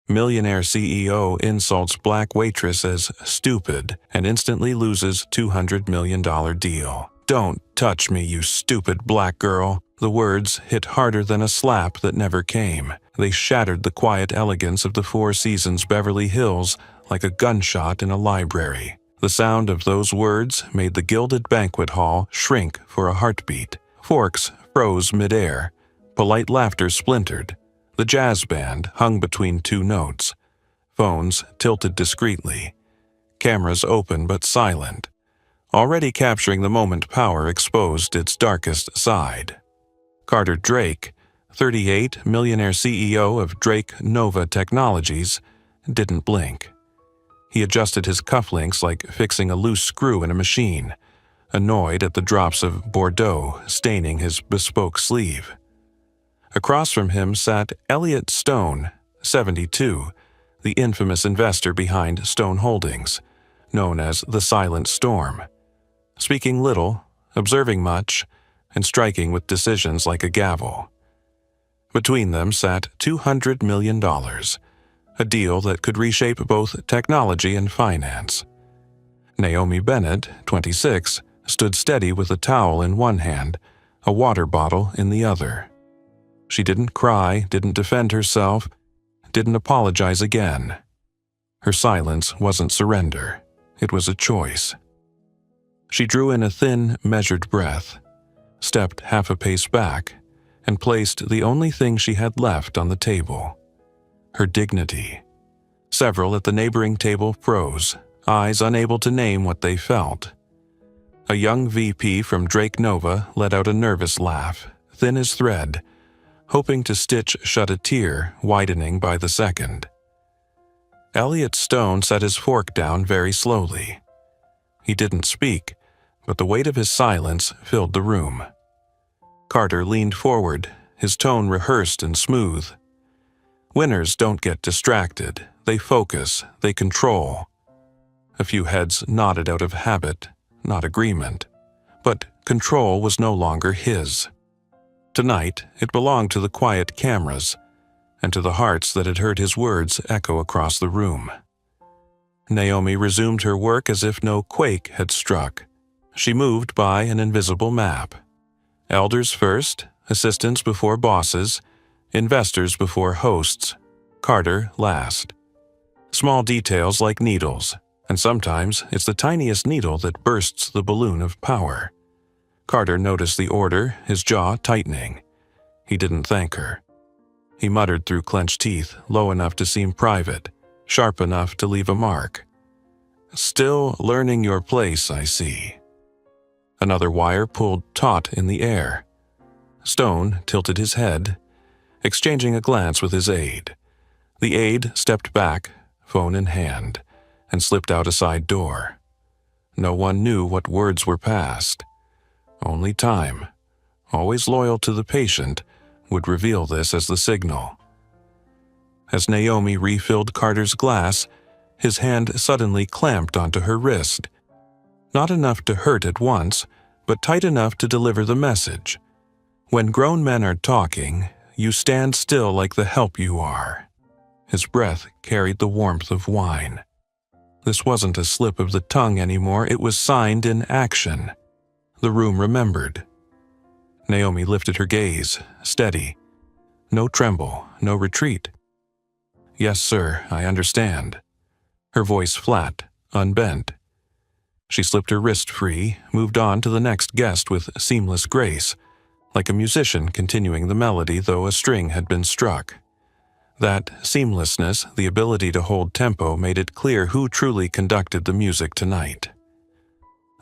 Millionaire CEO insults black waitress as stupid and instantly loses $200 million deal. Don't touch me, you stupid black girl. The words hit harder than a slap that never came. They shattered the quiet elegance of the Four Seasons Beverly Hills like a gunshot in a library. The sound of those words made the gilded banquet hall shrink for a heartbeat. Forks froze midair. Polite laughter splintered. The jazz band hung between two notes. Phones tilted discreetly. Cameras open but silent. Already capturing the moment, power exposed its darkest side. Carter Drake, 38, millionaire CEO of Drake Nova Technologies, didn't blink. He adjusted his cufflinks like fixing a loose screw in a machine, annoyed at the drops of Bordeaux staining his bespoke sleeve. Across from him sat Elliot Stone, 72, the infamous investor behind Stone Holdings, known as the Silent Storm. Speaking little, observing much, and striking with decisions like a gavel. Between them sat $200 million, a deal that could reshape both technology and finance. Naomi Bennett, 26, stood steady with a towel in one hand, a water bottle in the other. She didn't cry, didn't defend herself, didn't apologize again. Her silence wasn't surrender. It was a choice. She drew in a thin, measured breath, stepped half a pace back, and placed the only thing she had left on the table: her dignity. Several at the neighboring table froze, eyes unable to name what they felt. A young VP from Drake Nova let out a nervous laugh, thin as thread, hoping to stitch shut a tear widening by the second. Elliot Stone set his fork down very slowly. He didn't speak, but the weight of his silence filled the room. Carter leaned forward, his tone rehearsed and smooth. Winners don't get distracted. They focus, they control. A few heads nodded out of habit, not agreement. But control was no longer his. Tonight, it belonged to the quiet cameras, and to the hearts that had heard his words echo across the room. Naomi resumed her work as if no quake had struck. She moved by an invisible map. Elders first, assistants before bosses, investors before hosts, Carter last. Small details like needles, and sometimes it's the tiniest needle that bursts the balloon of power. Carter noticed the order, his jaw tightening. He didn't thank her. He muttered through clenched teeth, low enough to seem private, sharp enough to leave a mark. "Still learning your place, I see." Another wire pulled taut in the air. Stone tilted his head, exchanging a glance with his aide. The aide stepped back, phone in hand, and slipped out a side door. No one knew what words were passed. Only time, always loyal to the patient, would reveal this as the signal. As Naomi refilled Carter's glass, his hand suddenly clamped onto her wrist. Not enough to hurt at once, but tight enough to deliver the message. When grown men are talking, you stand still like the help you are. His breath carried the warmth of wine. This wasn't a slip of the tongue anymore, it was signed in action. The room remembered. Naomi lifted her gaze, steady. No tremble, no retreat. "Yes, sir, I understand." Her voice flat, unbent. She slipped her wrist free, moved on to the next guest with seamless grace, like a musician continuing the melody though a string had been struck. That seamlessness, the ability to hold tempo, made it clear who truly conducted the music tonight.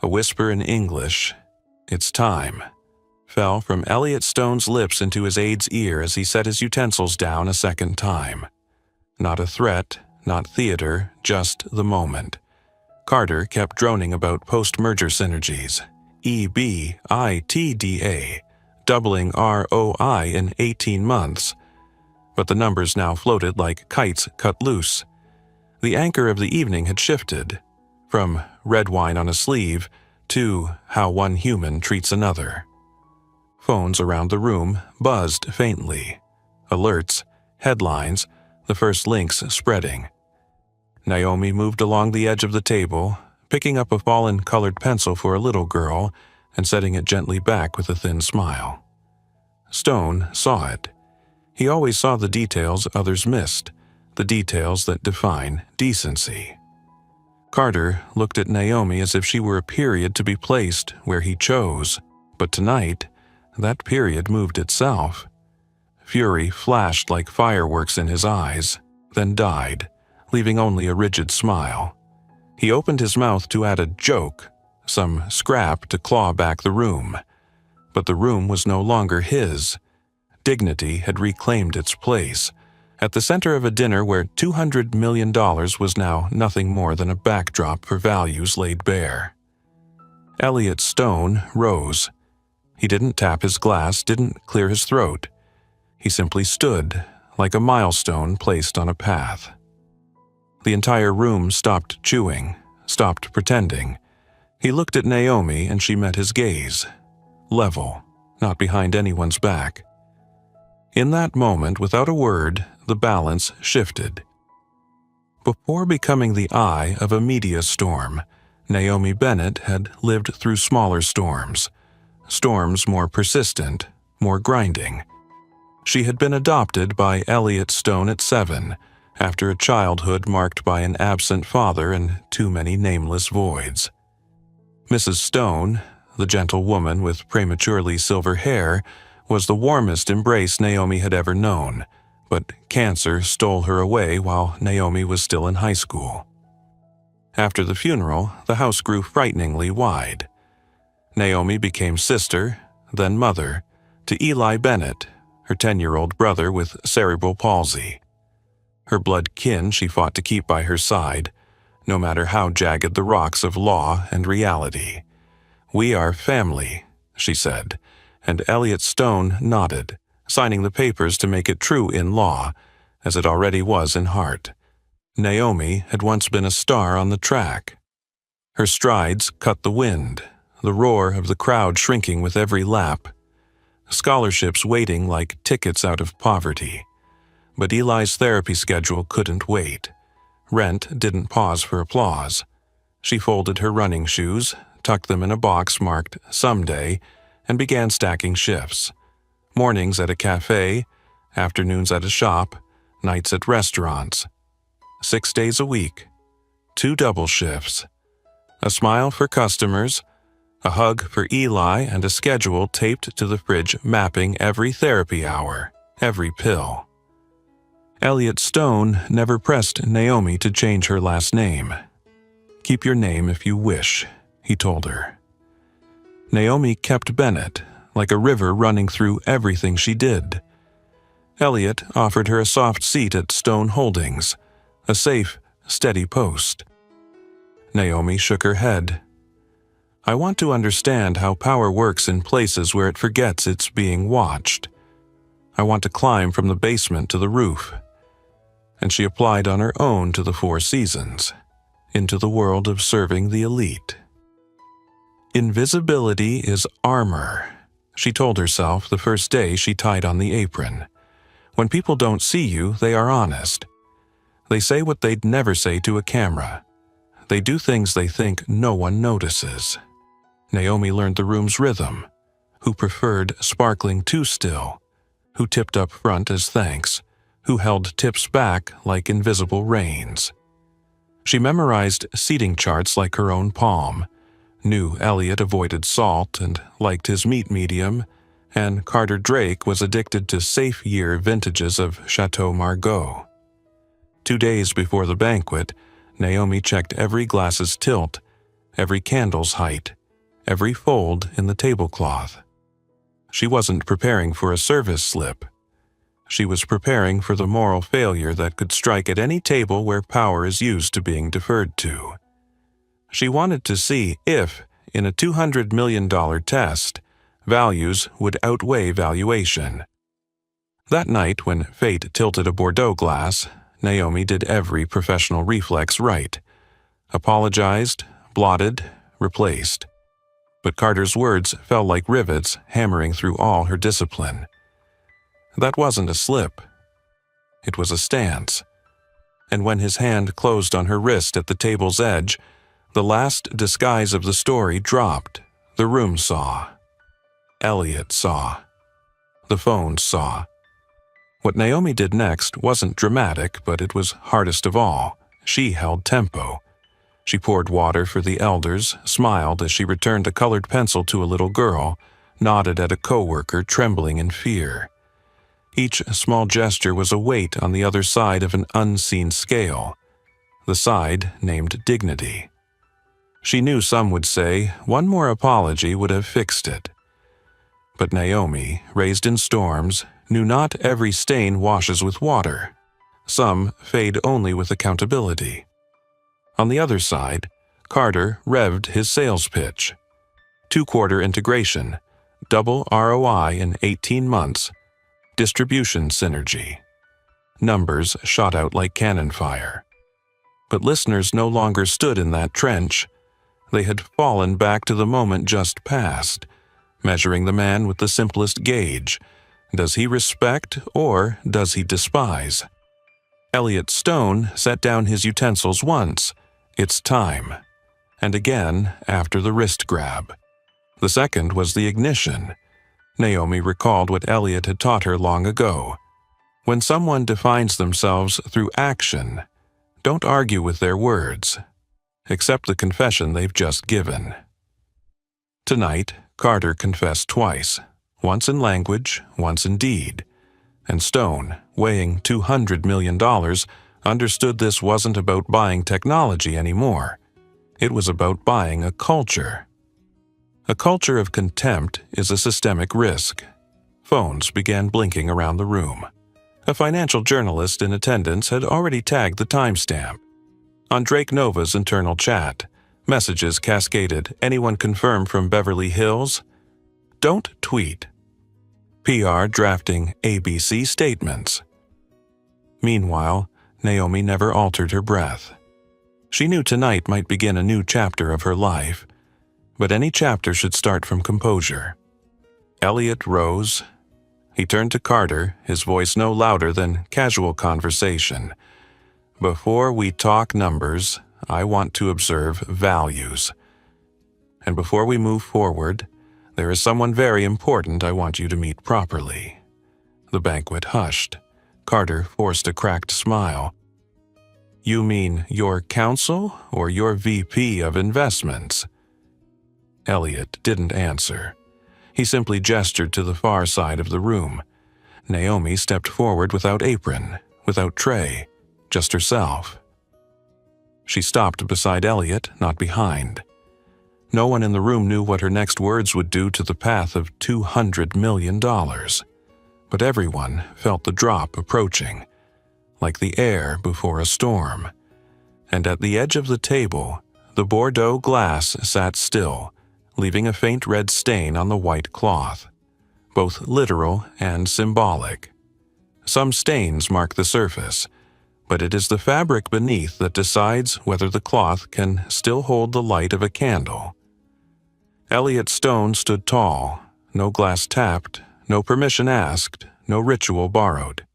A whisper in English, "It's time," fell from Elliot Stone's lips into his aide's ear as he set his utensils down a second time. Not a threat, not theater, just the moment. Carter kept droning about post-merger synergies, EBITDA, doubling ROI in 18 months. But the numbers now floated like kites cut loose. The anchor of the evening had shifted, from red wine on a sleeve to how one human treats another. Phones around the room buzzed faintly. Alerts, headlines, the first links spreading. Naomi moved along the edge of the table, picking up a fallen colored pencil for a little girl and setting it gently back with a thin smile. Stone saw it. He always saw the details others missed, the details that define decency. Carter looked at Naomi as if she were a period to be placed where he chose, but tonight, that period moved itself. Fury flashed like fireworks in his eyes, then died, leaving only a rigid smile. He opened his mouth to add a joke, some scrap to claw back the room. But the room was no longer his. Dignity had reclaimed its place, at the center of a dinner where $200 million was now nothing more than a backdrop for values laid bare. Elliot Stone rose. He didn't tap his glass, didn't clear his throat. He simply stood, like a milestone placed on a path. The entire room stopped chewing, stopped pretending. He looked at Naomi and she met his gaze. Level, not behind anyone's back. In that moment, without a word, the balance shifted. Before becoming the eye of a media storm, Naomi Bennett had lived through smaller storms. Storms more persistent, more grinding. She had been adopted by Elliot Stone at 7, after a childhood marked by an absent father and too many nameless voids. Mrs. Stone, the gentle woman with prematurely silver hair, was the warmest embrace Naomi had ever known, but cancer stole her away while Naomi was still in high school. After the funeral, the house grew frighteningly wide. Naomi became sister, then mother, to Eli Bennett, her 10-year-old brother with cerebral palsy. Her blood kin she fought to keep by her side, no matter how jagged the rocks of law and reality. "We are family," she said, and Elliot Stone nodded, signing the papers to make it true in law, as it already was in heart. Naomi had once been a star on the track. Her strides cut the wind, the roar of the crowd shrinking with every lap. Scholarships waiting like tickets out of poverty. But Eli's therapy schedule couldn't wait. Rent didn't pause for applause. She folded her running shoes, tucked them in a box marked "Someday," and began stacking shifts. Mornings at a cafe, afternoons at a shop, nights at restaurants. 6 days a week. 2 double shifts. A smile for customers, a hug for Eli, and a schedule taped to the fridge mapping every therapy hour, every pill. Elliot Stone never pressed Naomi to change her last name. "Keep your name if you wish," he told her. Naomi kept Bennett, like a river running through everything she did. Elliot offered her a soft seat at Stone Holdings, a safe, steady post. Naomi shook her head. "I want to understand how power works in places where it forgets it's being watched. I want to climb from the basement to the roof." And she applied on her own to the 4 seasons, into the world of serving the elite. Invisibility is armor, she told herself the first day she tied on the apron. When people don't see you, they are honest. They say what they'd never say to a camera. They do things they think no one notices. Naomi learned the room's rhythm, who preferred sparkling too still, who tipped up front as thanks, who held tips back like invisible reins. She memorized seating charts like her own palm, knew Elliot avoided salt and liked his meat medium, and Carter Drake was addicted to safe-year vintages of Chateau Margaux. 2 days before the banquet, Naomi checked every glass's tilt, every candle's height, every fold in the tablecloth. She wasn't preparing for a service slip. She was preparing for the moral failure that could strike at any table where power is used to being deferred to. She wanted to see if, in a $200 million test, values would outweigh valuation. That night, when fate tilted a Bordeaux glass, Naomi did every professional reflex right. Apologized, blotted, replaced. But Carter's words fell like rivets hammering through all her discipline. That wasn't a slip. It was a stance. And when his hand closed on her wrist at the table's edge, the last disguise of the story dropped. The room saw. Elliot saw. The phone saw. What Naomi did next wasn't dramatic, but it was hardest of all. She held tempo. She poured water for the elders, smiled as she returned a colored pencil to a little girl, nodded at a coworker trembling in fear. Each small gesture was a weight on the other side of an unseen scale, the side named dignity. She knew some would say one more apology would have fixed it. But Naomi, raised in storms, knew not every stain washes with water. Some fade only with accountability. On the other side, Carter revved his sales pitch. 2-quarter integration, double ROI in 18 months, distribution synergy. Numbers shot out like cannon fire. But listeners no longer stood in that trench. They had fallen back to the moment just past, measuring the man with the simplest gauge. Does he respect or does he despise? Elliot Stone set down his utensils once. It's time. And again after the wrist grab. The second was the ignition. Naomi recalled what Elliot had taught her long ago. When someone defines themselves through action, don't argue with their words. Accept the confession they've just given. Tonight, Carter confessed twice, once in language, once in deed. And Stone, weighing $200 million, understood this wasn't about buying technology anymore. It was about buying a culture. A culture of contempt is a systemic risk. Phones began blinking around the room. A financial journalist in attendance had already tagged the timestamp. On Drake Nova's internal chat, messages cascaded. Anyone confirm from Beverly Hills? Don't tweet. PR drafting ABC statements. Meanwhile, Naomi never altered her breath. She knew tonight might begin a new chapter of her life, but any chapter should start from composure. Elliot rose. He turned to Carter, his voice no louder than casual conversation. Before we talk numbers, I want to observe values. And before we move forward, there is someone very important I want you to meet properly. The banquet hushed. Carter forced a cracked smile. You mean your counsel or your VP of investments? Elliot didn't answer. He simply gestured to the far side of the room. Naomi stepped forward without apron, without tray, just herself. She stopped beside Elliot, not behind. No one in the room knew what her next words would do to the path of $200 million. But everyone felt the drop approaching, like the air before a storm. And at the edge of the table, the Bordeaux glass sat still, leaving a faint red stain on the white cloth, both literal and symbolic. Some stains mark the surface, but it is the fabric beneath that decides whether the cloth can still hold the light of a candle. Elliot Stone stood tall, no glass tapped, no permission asked, no ritual borrowed.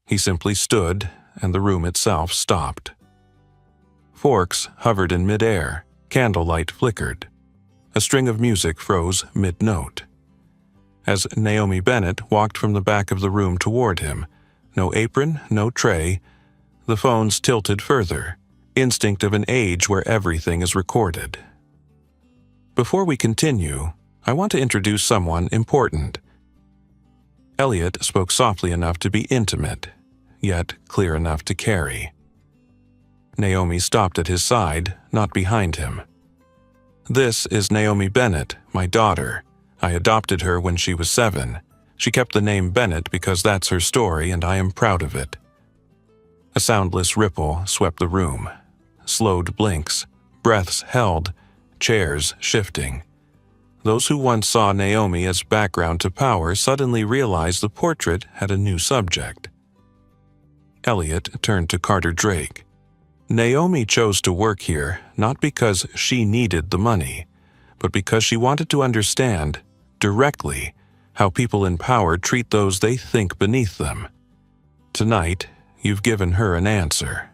He simply stood, and the room itself stopped. Forks hovered in midair, candlelight flickered. A string of music froze mid-note. As Naomi Bennett walked from the back of the room toward him, no apron, no tray, the phones tilted further, instinct of an age where everything is recorded. Before we continue, I want to introduce someone important. Elliot spoke softly enough to be intimate, yet clear enough to carry. Naomi stopped at his side, not behind him. This is Naomi Bennett, my daughter. I adopted her when she was 7. She kept the name Bennett because that's her story, and I am proud of it. A soundless ripple swept the room. Slowed blinks, breaths held, chairs shifting. Those who once saw Naomi as background to power suddenly realized the portrait had a new subject. Elliot turned to Carter Drake. Naomi chose to work here not because she needed the money, but because she wanted to understand, directly, how people in power treat those they think beneath them. Tonight, you've given her an answer.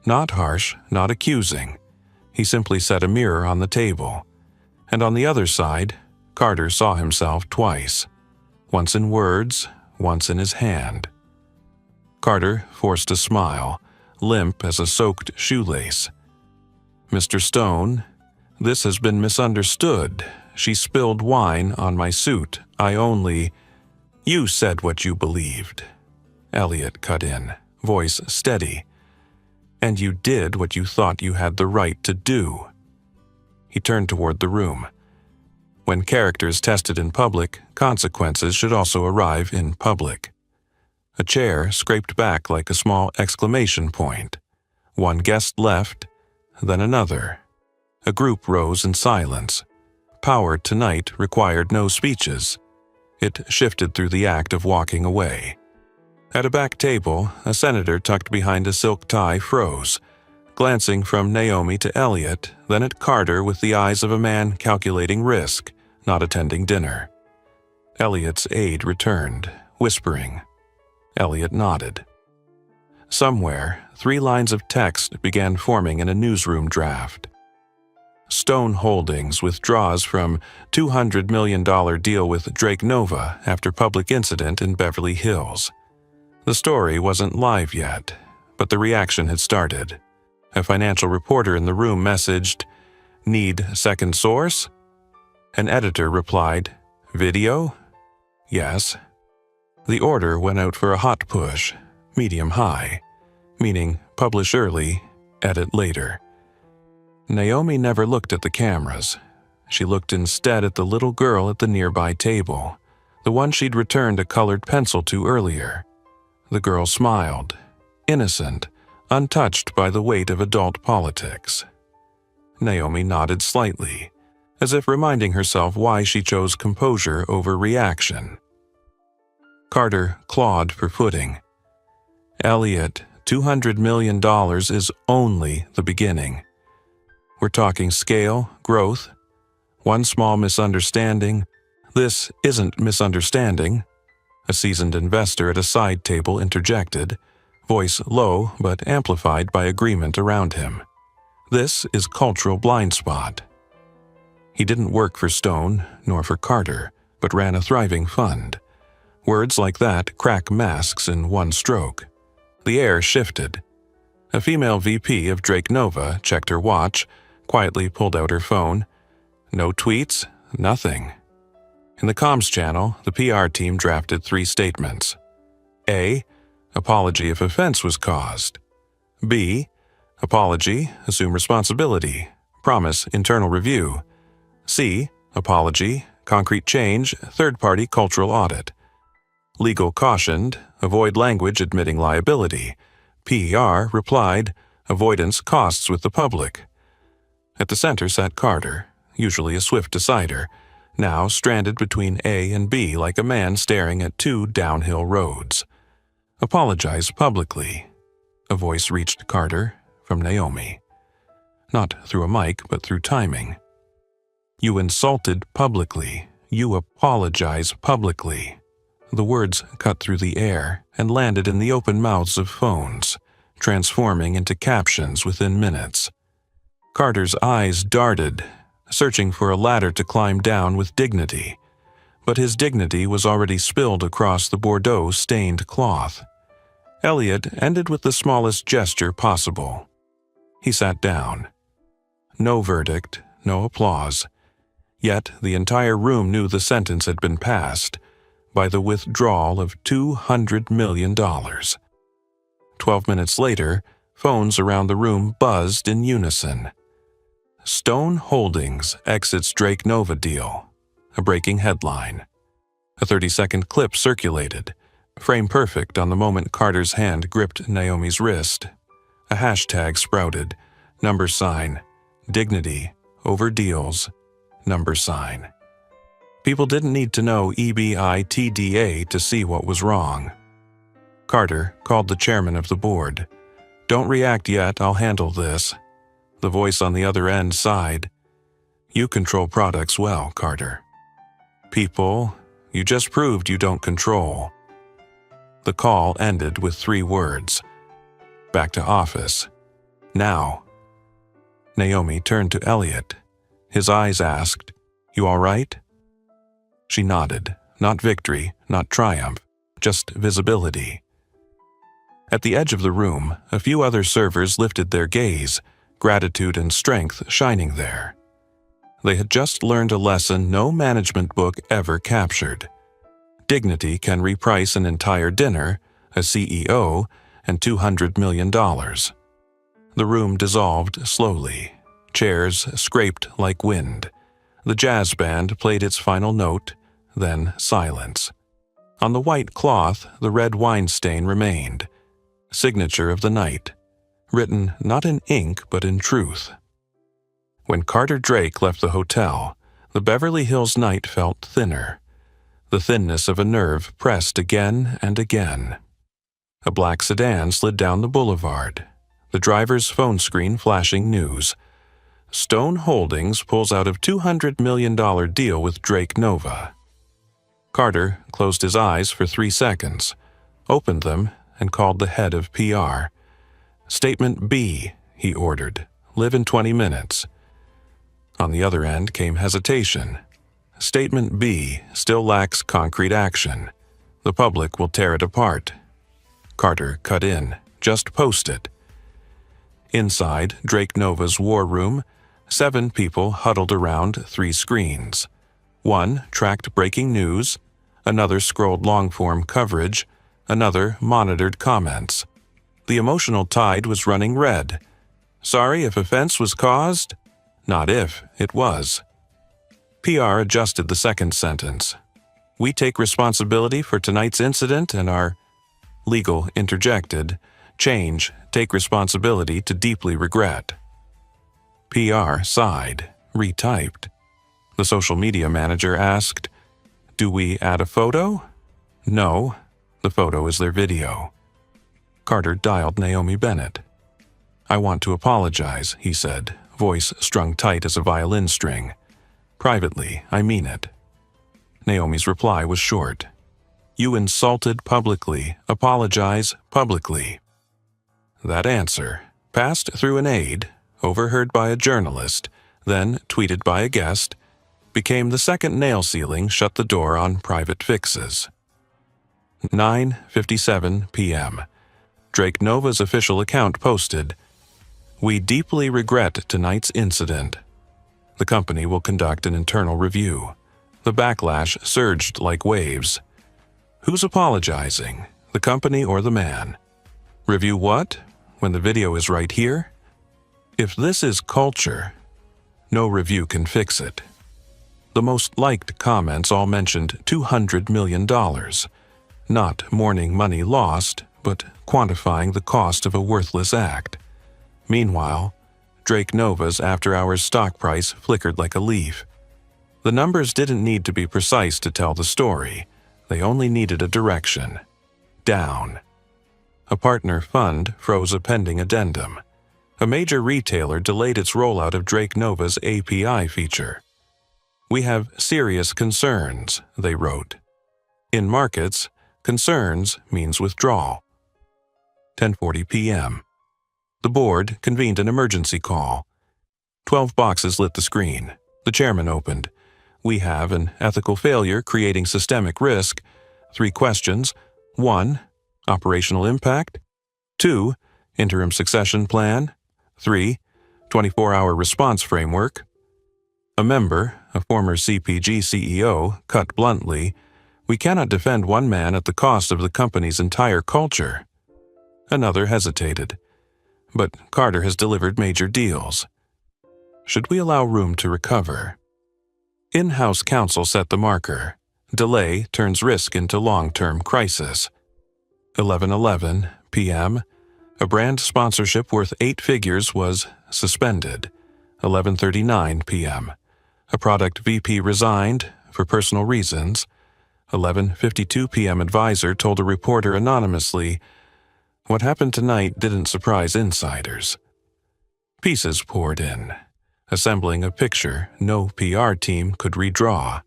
Not harsh, not accusing. He simply set a mirror on the table. And on the other side, Carter saw himself twice. Once in words, once in his hand. Carter forced a smile, limp as a soaked shoelace. "Mr. Stone, this has been misunderstood. She spilled wine on my suit. I only—" "You said what you believed," Elliot cut in, voice steady. "And you did what you thought you had the right to do." He turned toward the room. When characters tested in public, consequences should also arrive in public. A chair scraped back like a small exclamation point. One guest left, then another. A group rose in silence. Power tonight required no speeches. It shifted through the act of walking away. At a back table, a senator tucked behind a silk tie froze, glancing from Naomi to Elliot, then at Carter with the eyes of a man calculating risk, not attending dinner. Elliot's aide returned, whispering. Elliot nodded. Somewhere, 3 lines of text began forming in a newsroom draft. Stone Holdings withdraws from $200 million deal with Drake Nova after public incident in Beverly Hills. The story wasn't live yet, but the reaction had started. A financial reporter in the room messaged, "Need second source?" An editor replied, "Video?" "Yes." The order went out for a hot push, medium-high, meaning publish early, edit later. Naomi never looked at the cameras. She looked instead at the little girl at the nearby table, the one she'd returned a colored pencil to earlier. The girl smiled, innocent, untouched by the weight of adult politics. Naomi nodded slightly, as if reminding herself why she chose composure over reaction. Carter clawed for footing. "Elliot, $200 million is only the beginning. We're talking scale, growth. One small misunderstanding. This isn't misunderstanding," a seasoned investor at a side table interjected, voice low but amplified by agreement around him. "This is cultural blind spot." He didn't work for Stone, nor for Carter, but ran a thriving fund. Words like that crack masks in one stroke. The air shifted. A female VP of Drake Nova checked her watch, quietly pulled out her phone. No tweets, nothing. In the comms channel, the PR team drafted 3 statements. A. Apology if offense was caused. B. Apology, assume responsibility, promise internal review. C. Apology, concrete change, third-party cultural audit. Legal cautioned, avoid language admitting liability. PR replied, avoidance costs with the public. At the center sat Carter, usually a swift decider, now stranded between A and B like a man staring at 2 downhill roads. Apologize publicly. A voice reached Carter from Naomi. Not through a mic, but through timing. You insulted publicly. You apologize publicly. The words cut through the air and landed in the open mouths of phones, transforming into captions within minutes. Carter's eyes darted, searching for a ladder to climb down with dignity, but his dignity was already spilled across the Bordeaux-stained cloth. Elliot ended with the smallest gesture possible. He sat down. No verdict, no applause. Yet the entire room knew the sentence had been passed by the withdrawal of $200 million. 12 minutes later, phones around the room buzzed in unison. Stone Holdings exits Drake Nova deal. A breaking headline. A 30-second clip circulated, frame perfect on the moment Carter's hand gripped Naomi's wrist. A hashtag sprouted, $, dignity, over deals, $. People didn't need to know EBITDA to see what was wrong. Carter called the chairman of the board. "Don't react yet, I'll handle this." The voice on the other end sighed. "You control products well, Carter." "People, you just proved you don't control." The call ended with 3 words. Back to office. Now. Naomi turned to Elliot. His eyes asked, "You all right?" She nodded. Not victory, not triumph, just visibility. At the edge of the room, a few other servers lifted their gaze, gratitude and strength shining there. They had just learned a lesson no management book ever captured. Dignity can reprice an entire dinner, a CEO, and $200 million. The room dissolved slowly. Chairs scraped like wind. The jazz band played its final note, then silence. On the white cloth, the red wine stain remained. Signature of the night. Written not in ink but in truth. When Carter Drake left the hotel, the Beverly Hills night felt thinner. The thinness of a nerve pressed again and again. A black sedan slid down the boulevard. The driver's phone screen flashing news. Stone Holdings pulls out of $200 million deal with Drake Nova. Carter closed his eyes for 3 seconds, opened them, and called the head of PR. "Statement B," he ordered. "Live in 20 minutes." On the other end came hesitation. "Statement B still lacks concrete action. The public will tear it apart." Carter cut in. "Just post it." Inside Drake Nova's war room, 7 people huddled around 3 screens. One tracked breaking news, another scrolled long-form coverage, another monitored comments. The emotional tide was running red. Sorry if offense was caused? Not if, it was. PR adjusted the second sentence. "We take responsibility for tonight's incident and our..." Legal interjected. "Change, take responsibility to deeply regret." PR sighed, retyped. The social media manager asked, "Do we add a photo?" "No. The photo is their video." Carter dialed Naomi Bennett. "I want to apologize," he said, voice strung tight as a violin string. "Privately, I mean it." Naomi's reply was short. "You insulted publicly. Apologize publicly." That answer, passed through an aide, overheard by a journalist, then tweeted by a guest, became the second nail sealing shut the door on private fixes. 9:57 p.m. Drake Nova's official account posted, "We deeply regret tonight's incident. The company will conduct an internal review." The backlash surged like waves. Who's apologizing, the company or the man? Review what, when the video is right here? If this is culture, no review can fix it. The most liked comments all mentioned $200 million. Not mourning money lost, but quantifying the cost of a worthless act. Meanwhile, Drake Nova's after-hours stock price flickered like a leaf. The numbers didn't need to be precise to tell the story. They only needed a direction. Down. A partner fund froze a pending addendum. A major retailer delayed its rollout of Drake Nova's API feature. "We have serious concerns," they wrote. In markets, concerns means withdrawal. 10:40 p.m. The board convened an emergency call. 12 boxes lit the screen. The chairman opened. "We have an ethical failure creating systemic risk. 3 questions. 1. Operational impact. 2. Interim succession plan. 3. 24-hour response framework." A member, a former CPG CEO, cut bluntly, "We cannot defend one man at the cost of the company's entire culture." Another hesitated. "But Carter has delivered major deals. Should we allow room to recover?" In-house counsel set the marker. Delay turns risk into long-term crisis. 11:11 p.m. A brand sponsorship worth 8 figures was suspended. 11:39 p.m. A product VP resigned for personal reasons. 11:52 p.m. Advisor told a reporter anonymously, "What happened tonight didn't surprise insiders." Pieces poured in, assembling a picture no PR team could redraw.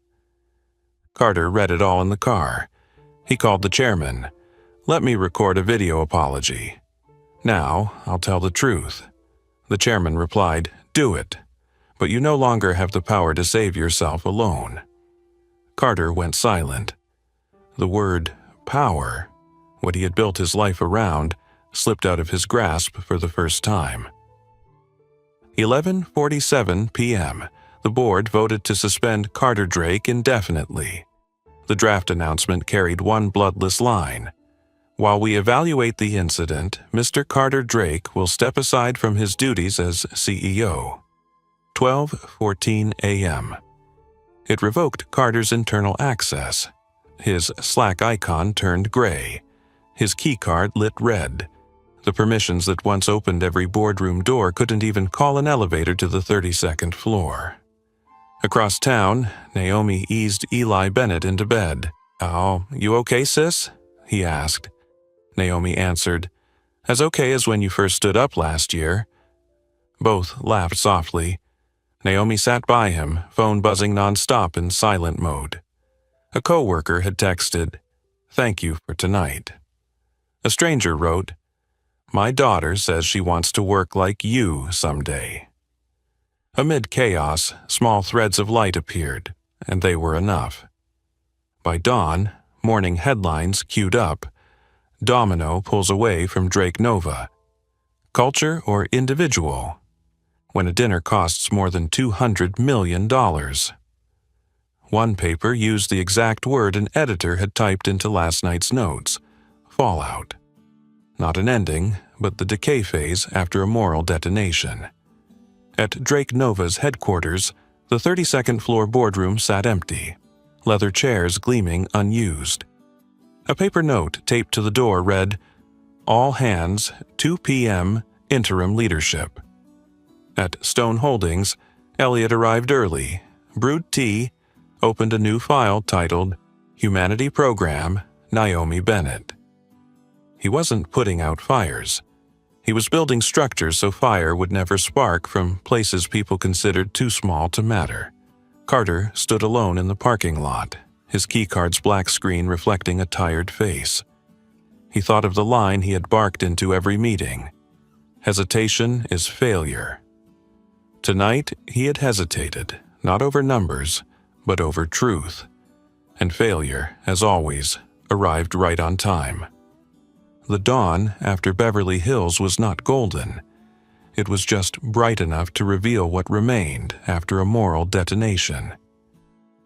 Carter read it all in the car. He called the chairman. Let me record a video apology. Now, I'll tell the truth. The chairman replied, Do it. But you no longer have the power to save yourself alone. Carter went silent. The word power, what he had built his life around, slipped out of his grasp for the first time. 11:47 p.m. The board voted to suspend Carter Drake indefinitely. The draft announcement carried one bloodless line. While we evaluate the incident, Mr. Carter Drake will step aside from his duties as CEO. 12:14 a.m. It revoked Carter's internal access. His Slack icon turned gray. His keycard lit red. The permissions that once opened every boardroom door couldn't even call an elevator to the 32nd floor. Across town, Naomi eased Eli Bennett into bed. "Oh, you okay, sis?" he asked. Naomi answered, "As okay as when you first stood up last year." Both laughed softly. Naomi sat by him, phone buzzing nonstop in silent mode. A coworker had texted, "Thank you for tonight." A stranger wrote, "My daughter says she wants to work like you someday." Amid chaos, small threads of light appeared, and they were enough. By dawn, morning headlines queued up. Domino pulls away from Drake Nova. Culture or individual? When a dinner costs more than $200 million. One paper used the exact word an editor had typed into last night's notes: fallout. Not an ending, but the decay phase after a moral detonation. At Drake Nova's headquarters, the 32nd floor boardroom sat empty, leather chairs gleaming unused. A paper note taped to the door read, "All hands, 2 p.m., interim leadership." At Stone Holdings, Elliot arrived early, brewed tea, opened a new file titled Humanity Program, Naomi Bennett. He wasn't putting out fires. He was building structures so fire would never spark from places people considered too small to matter. Carter stood alone in the parking lot, his keycard's black screen reflecting a tired face. He thought of the line he had barked into every meeting. Hesitation is failure. Tonight, he had hesitated, not over numbers, but over truth. And failure, as always, arrived right on time. The dawn after Beverly Hills was not golden. It was just bright enough to reveal what remained after a moral detonation.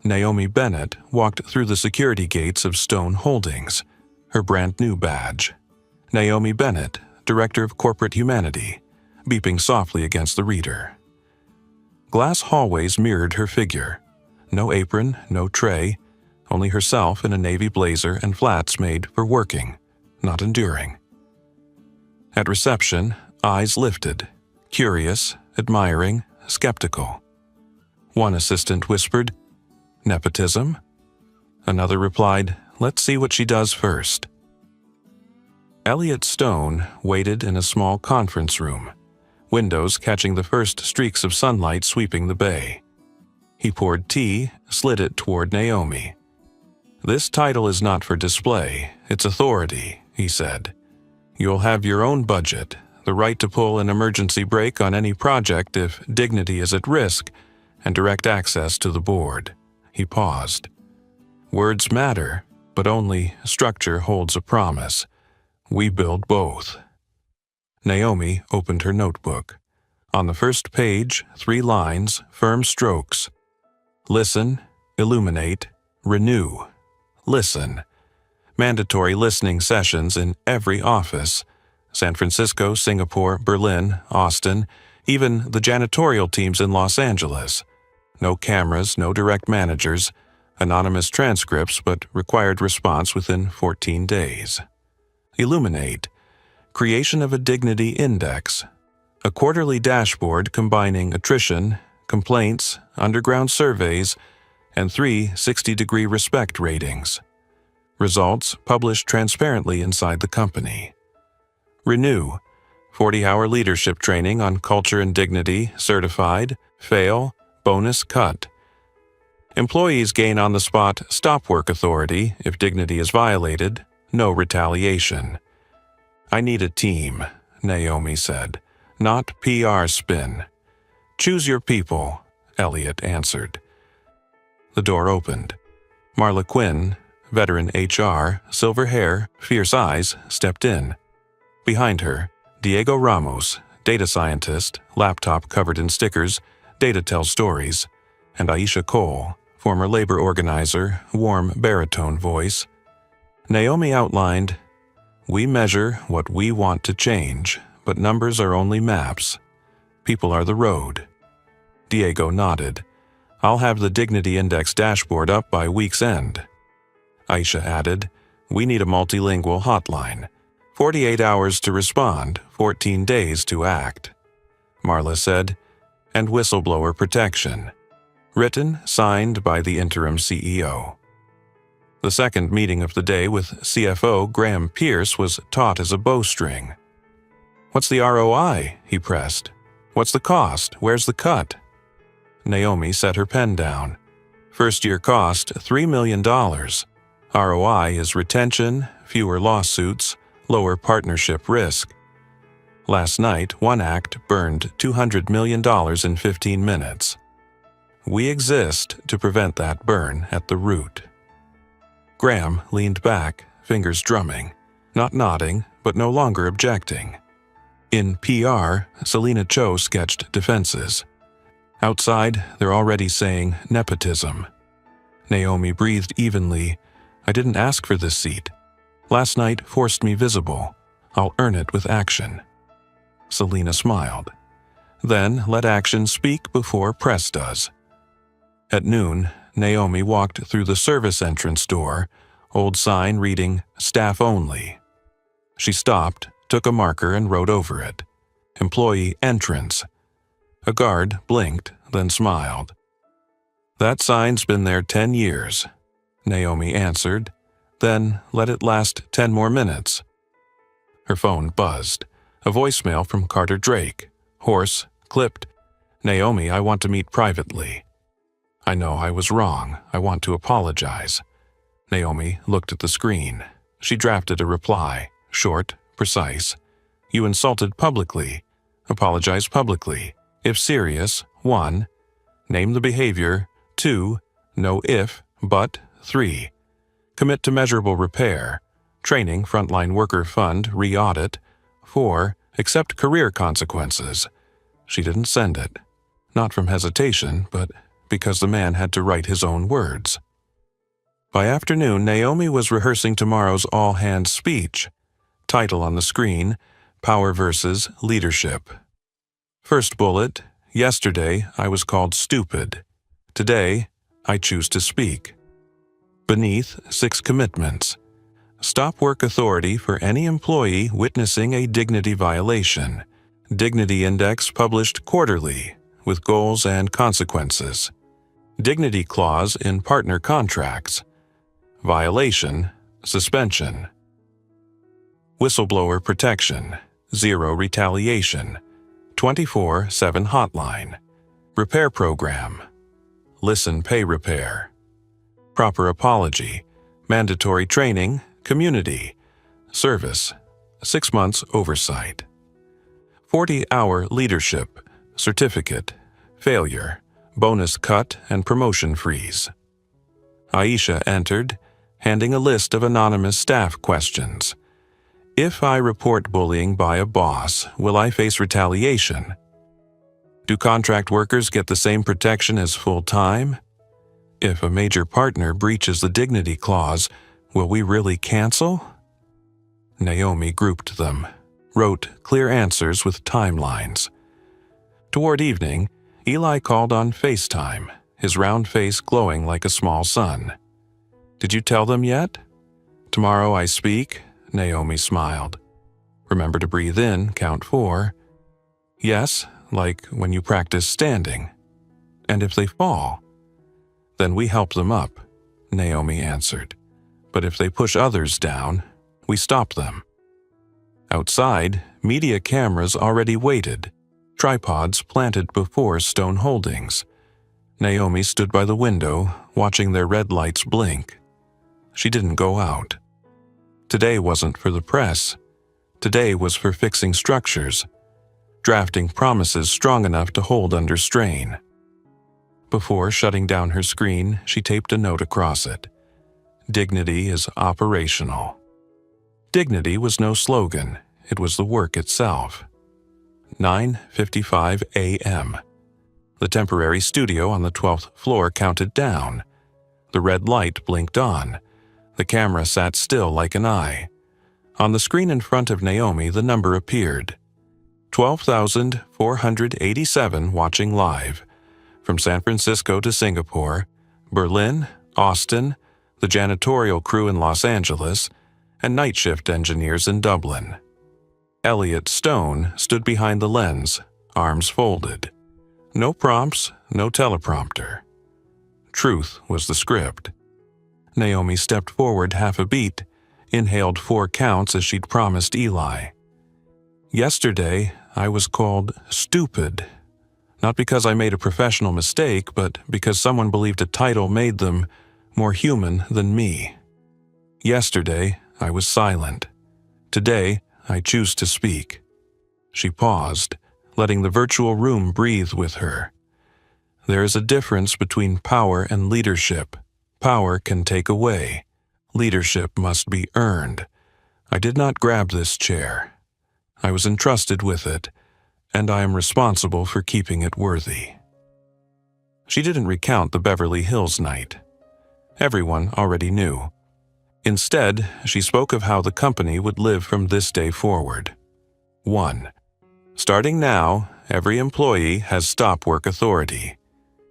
Naomi Bennett walked through the security gates of Stone Holdings, her brand new badge. Naomi Bennett, Director of Corporate Humanity, beeping softly against the reader. Glass hallways mirrored her figure. No apron, no tray, only herself in a navy blazer and flats made for working, not enduring. At reception, eyes lifted, curious, admiring, skeptical. One assistant whispered, "Nepotism?" Another replied, "Let's see what she does first." Elliot Stone waited in a small conference room, windows catching the first streaks of sunlight sweeping the bay. He poured tea, slid it toward Naomi. "This title is not for display, it's authority," he said. "You'll have your own budget, the right to pull an emergency brake on any project if dignity is at risk, and direct access to the board." He paused. "Words matter, but only structure holds a promise. We build both." Naomi opened her notebook. On the first page, 3 lines, firm strokes. Listen, illuminate, renew. Listen. Mandatory listening sessions in every office. San Francisco, Singapore, Berlin, Austin, even the janitorial teams in Los Angeles. No cameras, no direct managers, anonymous transcripts, but required response within 14 days. Illuminate. Creation of a dignity index. A quarterly dashboard combining attrition, complaints, underground surveys, and 3 60-degree respect ratings. Results published transparently inside the company. Renew. 40-hour leadership training on culture and dignity, certified, fail, bonus cut. Employees gain on-the-spot stop work authority if dignity is violated, no retaliation. I need a team, Naomi said, not PR spin. Choose your people, Elliot answered. The door opened. Marla Quinn, veteran HR, silver hair, fierce eyes, stepped in. Behind her, Diego Ramos, data scientist, laptop covered in stickers, data tells stories, and Aisha Cole, former labor organizer, warm baritone voice. Naomi outlined, "We measure what we want to change, but numbers are only maps. People are the road." Diego nodded. "I'll have the Dignity Index dashboard up by week's end." Aisha added, "We need a multilingual hotline. 48 hours to respond, 14 days to act." Marla said, "And whistleblower protection. Written, signed by the interim CEO." The second meeting of the day with CFO Graham Pierce was taut as a bowstring. "What's the ROI?" he pressed. "What's the cost? Where's the cut?" Naomi set her pen down. "First-year cost, $3 million. ROI is retention, fewer lawsuits, lower partnership risk." Last night, one act burned $200 million in 15 minutes. We exist to prevent that burn at the root. Graham leaned back, fingers drumming, not nodding, but no longer objecting. In PR, Selena Cho sketched defenses. Outside, they're already saying nepotism. Naomi breathed evenly. "I didn't ask for this seat. Last night forced me visible. I'll earn it with action." Selena smiled. "Then let action speak before press does." At noon, Naomi walked through the service entrance door, old sign reading "Staff Only." She stopped, took a marker and wrote over it. "Employee entrance." A guard blinked, then smiled. "That sign's been there 10 years, Naomi answered. "Then let it last 10 more minutes." Her phone buzzed. A voicemail from Carter Drake. Hoarse, clipped. "Naomi, I want to meet privately." "I know I was wrong. I want to apologize." Naomi looked at the screen. She drafted a reply, short, precise. "You insulted publicly. Apologize publicly. If serious, 1. Name the behavior. 2. No if, but. 3. Commit to measurable repair. Training Frontline Worker Fund re-audit. 4. Accept career consequences." She didn't send it. Not from hesitation, but because the man had to write his own words. By afternoon, Naomi was rehearsing tomorrow's all-hands speech. Title on the screen, Power versus Leadership. First bullet, yesterday I was called stupid. Today, I choose to speak. Beneath, 6 commitments. Stop work authority for any employee witnessing a dignity violation. Dignity Index published quarterly, with goals and consequences. Dignity clause in partner contracts. Violation, suspension. Whistleblower protection, 0 retaliation. 24/7 hotline. Repair program. Listen pay repair. Proper apology. Mandatory training, community. Service, 6 months oversight. 40-hour leadership, certificate, failure, bonus cut and promotion freeze. Aisha entered, handing a list of anonymous staff questions. If I report bullying by a boss, will I face retaliation? Do contract workers get the same protection as full-time? If a major partner breaches the dignity clause, will we really cancel? Naomi grouped them, wrote clear answers with timelines. Toward evening, Eli called on FaceTime, his round face glowing like a small sun. Did you tell them yet? Tomorrow I speak, Naomi smiled. Remember to breathe in, count 4. Yes, like when you practice standing. And if they fall? Then we help them up, Naomi answered. But if they push others down, we stop them. Outside, media cameras already waited, tripods planted before stone holdings. Naomi stood by the window, watching their red lights blink. She didn't go out. Today wasn't for the press. Today was for fixing structures, drafting promises strong enough to hold under strain. Before shutting down her screen, she taped a note across it. Dignity is operational. Dignity was no slogan, it was the work itself. 9:55 a.m. The temporary studio on the 12th floor counted down. The red light blinked on. The camera sat still like an eye. On the screen in front of Naomi, the number appeared. 12,487 watching live. From San Francisco to Singapore, Berlin, Austin, the janitorial crew in Los Angeles, and night shift engineers in Dublin. Elliot Stone stood behind the lens, arms folded. No prompts, no teleprompter. Truth was the script. Naomi stepped forward half a beat, inhaled 4 counts as she'd promised Eli. Yesterday, I was called stupid. Not because I made a professional mistake, but because someone believed a title made them more human than me. Yesterday, I was silent. Today, I choose to speak. She paused, letting the virtual room breathe with her. There is a difference between power and leadership. Power can take away. Leadership must be earned. I did not grab this chair. I was entrusted with it, and I am responsible for keeping it worthy. She didn't recount the Beverly Hills night. Everyone already knew. Instead, she spoke of how the company would live from this day forward. 1. Starting now, every employee has stop work authority.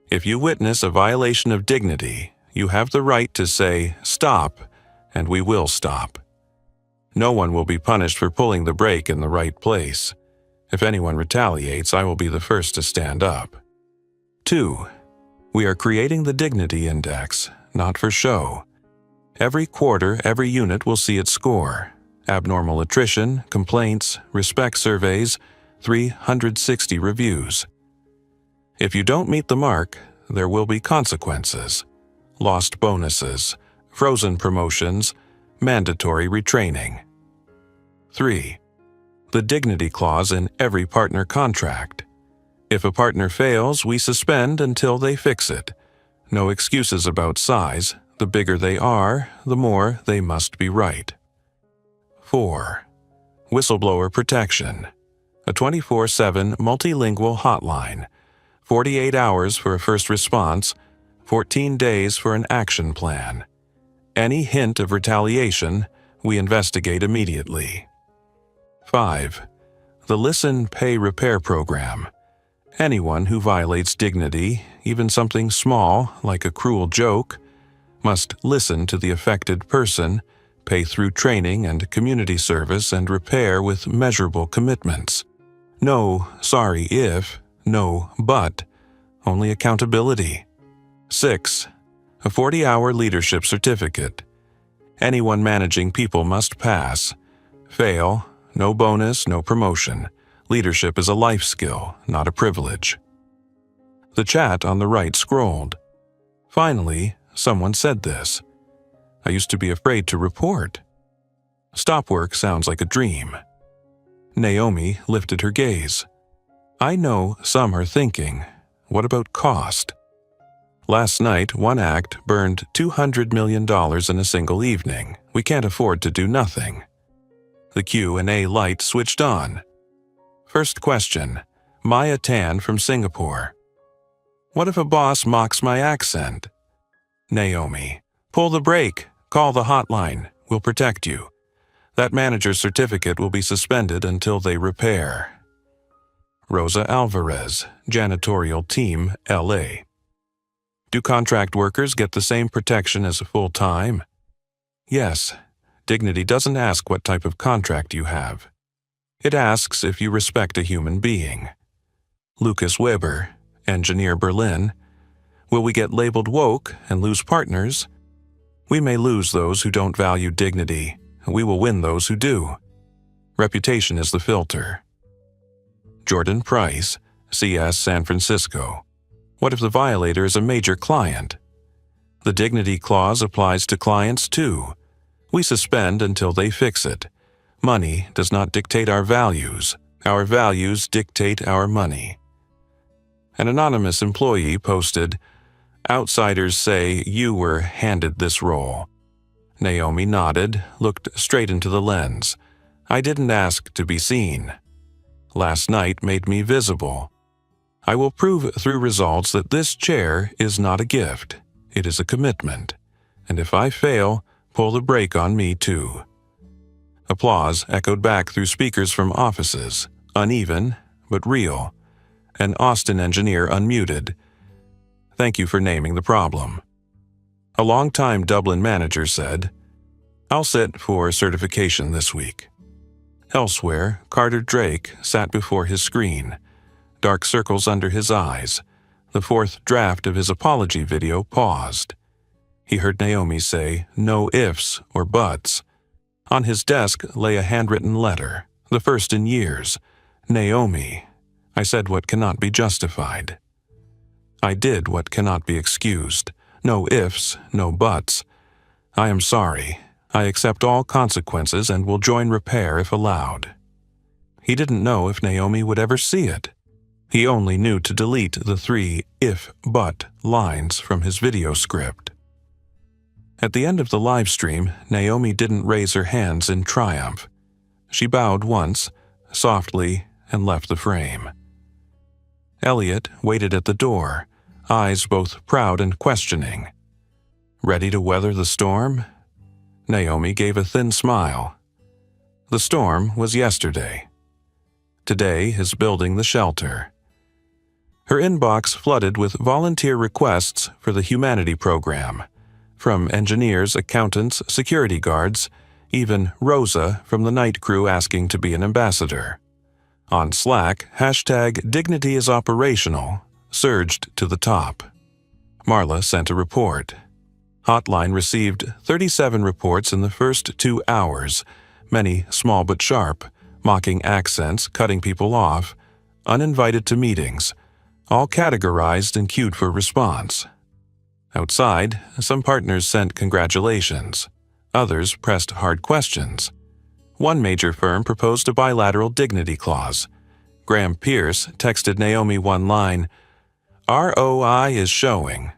If you witness a violation of dignity, you have the right to say, "Stop," and we will stop. No one will be punished for pulling the brake in the right place. If anyone retaliates, I will be the first to stand up. 2. We are creating the Dignity Index, not for show. Every quarter, every unit will see its score. Abnormal attrition, complaints, respect surveys, 360 reviews. If you don't meet the mark, there will be consequences. Lost bonuses, frozen promotions, mandatory retraining. 3. The dignity clause in every partner contract. If a partner fails, we suspend until they fix it. No excuses about size. The bigger they are, the more they must be right. 4. Whistleblower protection. A 24/7 multilingual hotline. 48 hours for a first response, 14 days for an action plan. Any hint of retaliation, we investigate immediately. 5. The Listen, Pay, Repair program. Anyone who violates dignity, even something small like a cruel joke, must listen to the affected person, pay through training and community service, and repair with measurable commitments. No sorry if, no but, only accountability. 6. A 40-hour leadership certificate. Anyone managing people must pass. Fail, no bonus, no promotion. Leadership is a life skill, not a privilege. The chat on the right scrolled. Finally, someone said this. I used to be afraid to report. Stop work sounds like a dream. Naomi lifted her gaze. I know some are thinking, what about cost? Last night, one act burned $200 million in a single evening. We can't afford to do nothing. The Q&A light switched on. First question, Maya Tan from Singapore. What if a boss mocks my accent? Naomi, pull the brake, call the hotline, we'll protect you. That manager's certificate will be suspended until they repair. Rosa Alvarez, Janitorial Team, LA. Do contract workers get the same protection as a full-time? Yes. Dignity doesn't ask what type of contract you have. It asks if you respect a human being. Lucas Weber, Engineer Berlin. Will we get labeled woke and lose partners? We may lose those who don't value dignity. We will win those who do. Reputation is the filter. Jordan Price, CS San Francisco. What if the violator is a major client? The dignity clause applies to clients too. We suspend until they fix it. Money does not dictate our values. Our values dictate our money. An anonymous employee posted, "Outsiders say you were handed this role." Naomi nodded, looked straight into the lens. "I didn't ask to be seen. Last night made me visible. I will prove through results that this chair is not a gift. It is a commitment. And if I fail, pull the brake on me too." Applause echoed back through speakers from offices, uneven but real. An Austin engineer unmuted. "Thank you for naming the problem." A longtime Dublin manager said, "I'll sit for certification this week." Elsewhere, Carter Drake sat before his screen, dark circles under his eyes. The fourth draft of his apology video paused. He heard Naomi say, "No ifs or buts." On his desk lay a handwritten letter, the first in years. "Naomi, I said what cannot be justified. I did what cannot be excused. No ifs, no buts. I am sorry. I accept all consequences and will join repair if allowed." He didn't know if Naomi would ever see it. He only knew to delete the 3 if-but lines from his video script. At the end of the live stream, Naomi didn't raise her hands in triumph. She bowed once, softly, and left the frame. Elliot waited at the door, eyes both proud and questioning. Ready to weather the storm? Naomi gave a thin smile. The storm was yesterday. Today is building the shelter. Her inbox flooded with volunteer requests for the humanity program, from engineers, accountants, security guards, even Rosa from the night crew asking to be an ambassador. On Slack, #DignityIsOperational surged to the top. Marla sent a report. Hotline received 37 reports in the first 2 hours, many small but sharp, mocking accents, cutting people off, uninvited to meetings, all categorized and queued for response. Outside, some partners sent congratulations. Others pressed hard questions. One major firm proposed a bilateral dignity clause. Graham Pierce texted Naomi one line, "ROI is showing."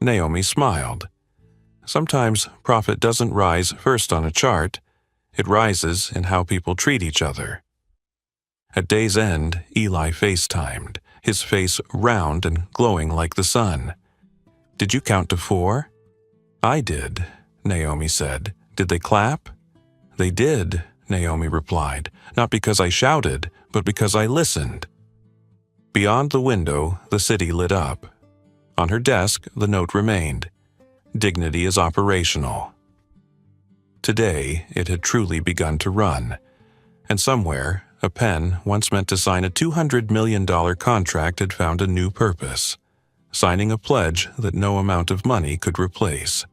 Naomi smiled. Sometimes profit doesn't rise first on a chart. It rises in how people treat each other. At day's end, Eli FaceTimed, his face round and glowing like the sun. "Did you count to 4? "I did," Naomi said. "Did they clap?" "They did," Naomi replied, "not because I shouted, but because I listened." Beyond the window, the city lit up. On her desk, the note remained, "Dignity is operational." Today, it had truly begun to run, and somewhere, a pen once meant to sign a $200 million contract had found a new purpose, signing a pledge that no amount of money could replace.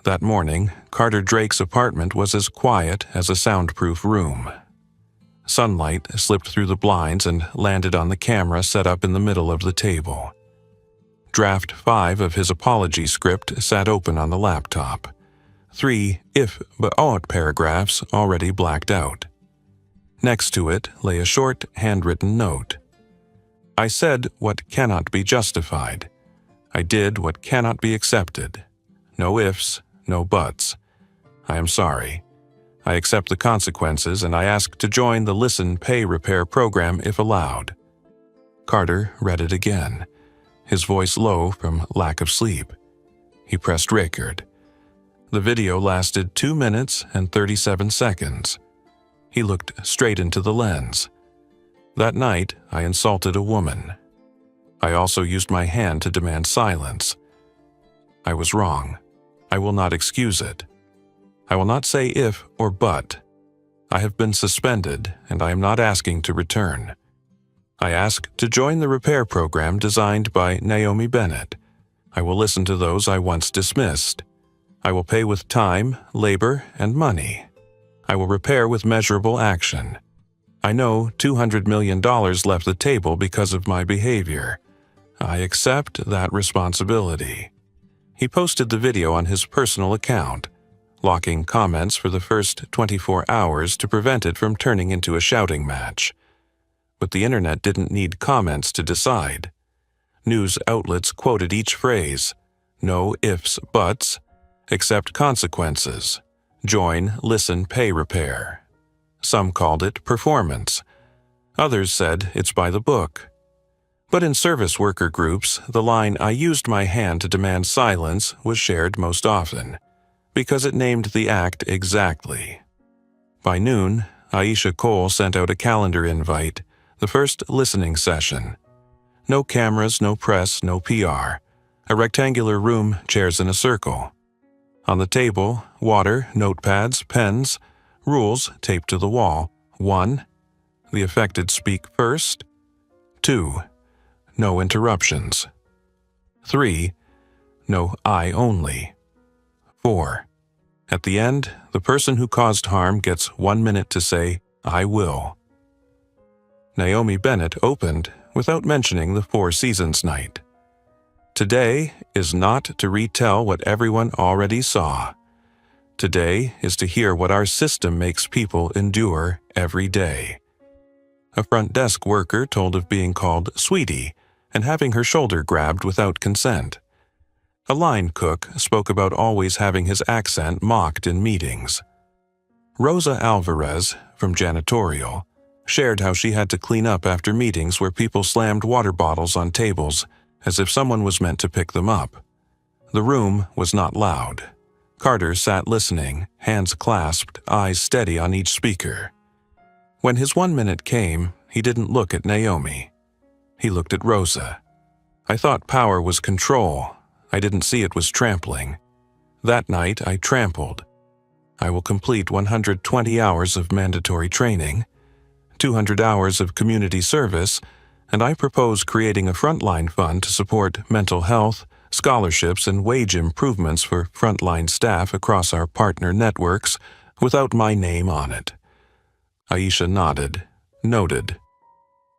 That morning, Carter Drake's apartment was as quiet as a soundproof room. Sunlight slipped through the blinds and landed on the camera set up in the middle of the table. Draft 5 of his apology script sat open on the laptop. 3 if-but-ought paragraphs already blacked out. Next to it lay a short, handwritten note. "I said what cannot be justified. I did what cannot be accepted. No ifs, no buts. I am sorry. I accept the consequences and I ask to join the Listen Pay Repair program if allowed." Carter read it again, his voice low from lack of sleep. He pressed record. The video lasted 2 minutes and 37 seconds. He looked straight into the lens. "That night, I insulted a woman. I also used my hand to demand silence. I was wrong. I will not excuse it. I will not say if or but. I have been suspended, and I am not asking to return. I ask to join the repair program designed by Naomi Bennett. I will listen to those I once dismissed. I will pay with time, labor, and money. I will repair with measurable action. I know $200 million left the table because of my behavior. I accept that responsibility." He posted the video on his personal account. locking comments for the first 24 hours to prevent it from turning into a shouting match. But the internet didn't need comments to decide. News outlets quoted each phrase: no ifs, buts, accept consequences, join, listen, pay, repair. Some called it performance. Others said it's by the book. But in service worker groups, the line "I used my hand to demand silence" was shared most often, because it named the act exactly. By noon, Aisha Cole sent out a calendar invite, the first listening session. No cameras, no press, no PR. A rectangular room, chairs in a circle. On the table, water, notepads, pens, rules taped to the wall. 1. The affected speak first. 2. No interruptions. 3. No I only. 4. At the end, the person who caused harm gets 1 minute to say, "I will." Naomi Bennett opened without mentioning the Four Seasons night. Today is not to retell what everyone already saw. Today is to hear what our system makes people endure every day. A front desk worker told of being called "sweetie" and having her shoulder grabbed without consent. A line cook spoke about always having his accent mocked in meetings. Rosa Alvarez, from janitorial, shared how she had to clean up after meetings where people slammed water bottles on tables as if someone was meant to pick them up. The room was not loud. Carter sat listening, hands clasped, eyes steady on each speaker. When his 1 minute came, he didn't look at Naomi. He looked at Rosa. "I thought power was control. I didn't see it was trampling. That night I trampled. I will complete 120 hours of mandatory training, 200 hours of community service, and I propose creating a frontline fund to support mental health, scholarships, and wage improvements for frontline staff across our partner networks without my name on it." Aisha noted.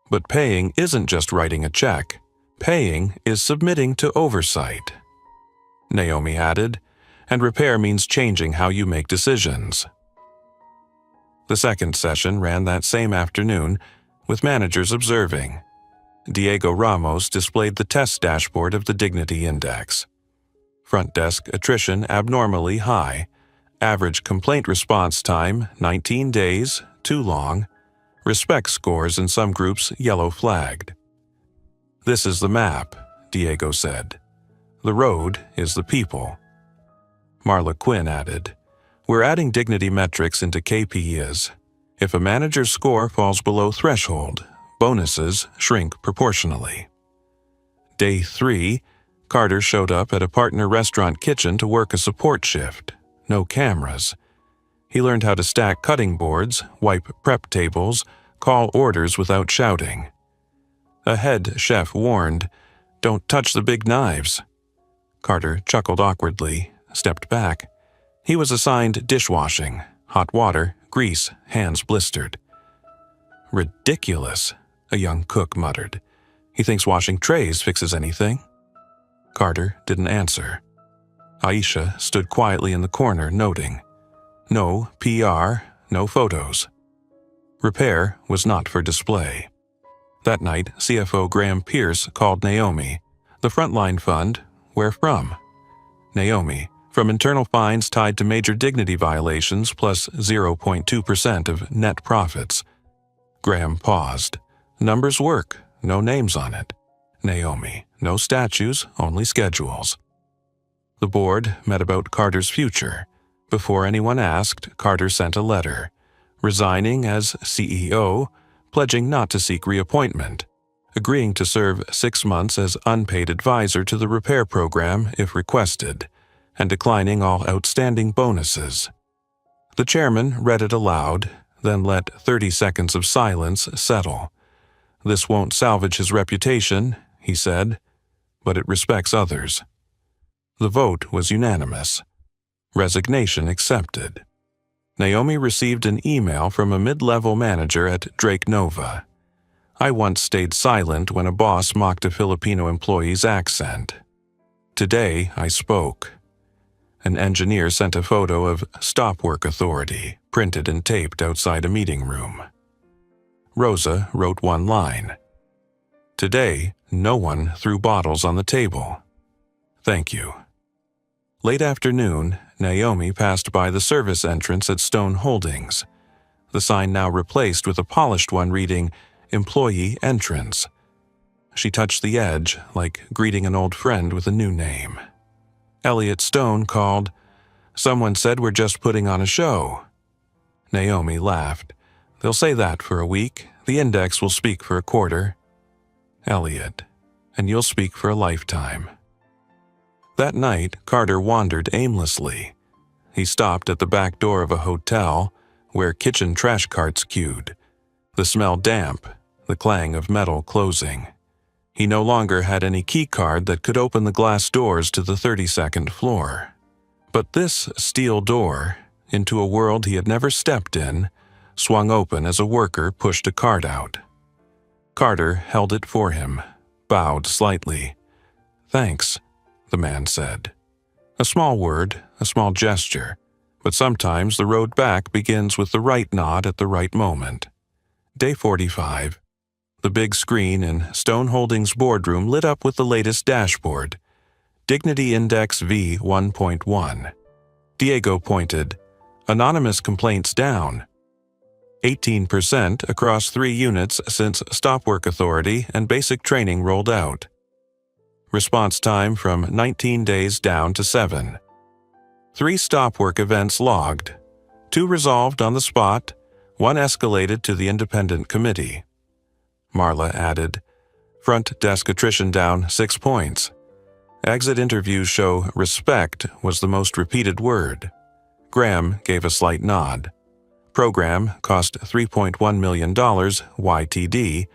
But paying isn't just writing a check. Paying is submitting to oversight. Naomi added, and repair means changing how you make decisions. The second session ran that same afternoon, with managers observing. Diego Ramos displayed the test dashboard of the Dignity Index. Front desk attrition abnormally high. Average complaint response time 19 days, too long. Respect scores in some groups yellow flagged. "This is the map," Diego said. "The road is the people." Marla Quinn added, "We're adding dignity metrics into KPIs. If a manager's score falls below threshold, bonuses shrink proportionally." Day 3, Carter showed up at a partner restaurant kitchen to work a support shift. No cameras. He learned how to stack cutting boards, wipe prep tables, call orders without shouting. A head chef warned, "Don't touch the big knives." Carter chuckled awkwardly, stepped back. He was assigned dishwashing, hot water, grease, hands blistered. "Ridiculous," a young cook muttered. "He thinks washing trays fixes anything." Carter didn't answer. Aisha stood quietly in the corner, noting. No PR, no photos. Repair was not for display. That night, CFO Graham Pierce called Naomi. The Frontline Fund, where from? Naomi, from internal fines tied to major dignity violations plus 0.2% of net profits. Graham paused. Numbers work, no names on it. Naomi, no statues, only schedules. The board met about Carter's future. Before anyone asked, Carter sent a letter, resigning as CEO, pledging not to seek reappointment, agreeing to serve 6 months as unpaid advisor to the repair program if requested, and declining all outstanding bonuses. The chairman read it aloud, then let 30 seconds of silence settle. "This won't salvage his reputation," he said, "but it respects others." The vote was unanimous. Resignation accepted. Naomi received an email from a mid-level manager at Drake Nova. "I once stayed silent when a boss mocked a Filipino employee's accent. Today I spoke." An engineer sent a photo of Stop Work Authority, printed and taped outside a meeting room. Rosa wrote one line. Today, no one threw bottles on the table. Thank you. Late afternoon, Naomi passed by the service entrance at Stone Holdings, the sign now replaced with a polished one reading, Employee Entrance. She touched the edge, like greeting an old friend with a new name. Elliot Stone called, "Someone said we're just putting on a show." Naomi laughed. "They'll say that for a week. The index will speak for a quarter." Elliot, "And you'll speak for a lifetime." That night, Carter wandered aimlessly. He stopped at the back door of a hotel where kitchen trash carts queued. The smell damp, the clang of metal closing. He no longer had any key card that could open the glass doors to the 32nd floor. But this steel door, into a world he had never stepped in, swung open as a worker pushed a cart out. Carter held it for him, bowed slightly. "Thanks," the man said. A small word, a small gesture, but sometimes the road back begins with the right nod at the right moment. Day 45. The big screen in Stone Holdings' boardroom lit up with the latest dashboard. Dignity Index V 1.1. Diego pointed. Anonymous complaints down. 18% across 3 units since Stop Work Authority and basic training rolled out. Response time from 19 days down to 7. 3 stop work events logged. 2 resolved on the spot, 1 escalated to the independent committee. Marla added, front desk attrition down 6 points. Exit interviews show respect was the most repeated word. Graham gave a slight nod. Program cost $3.1 million YTD,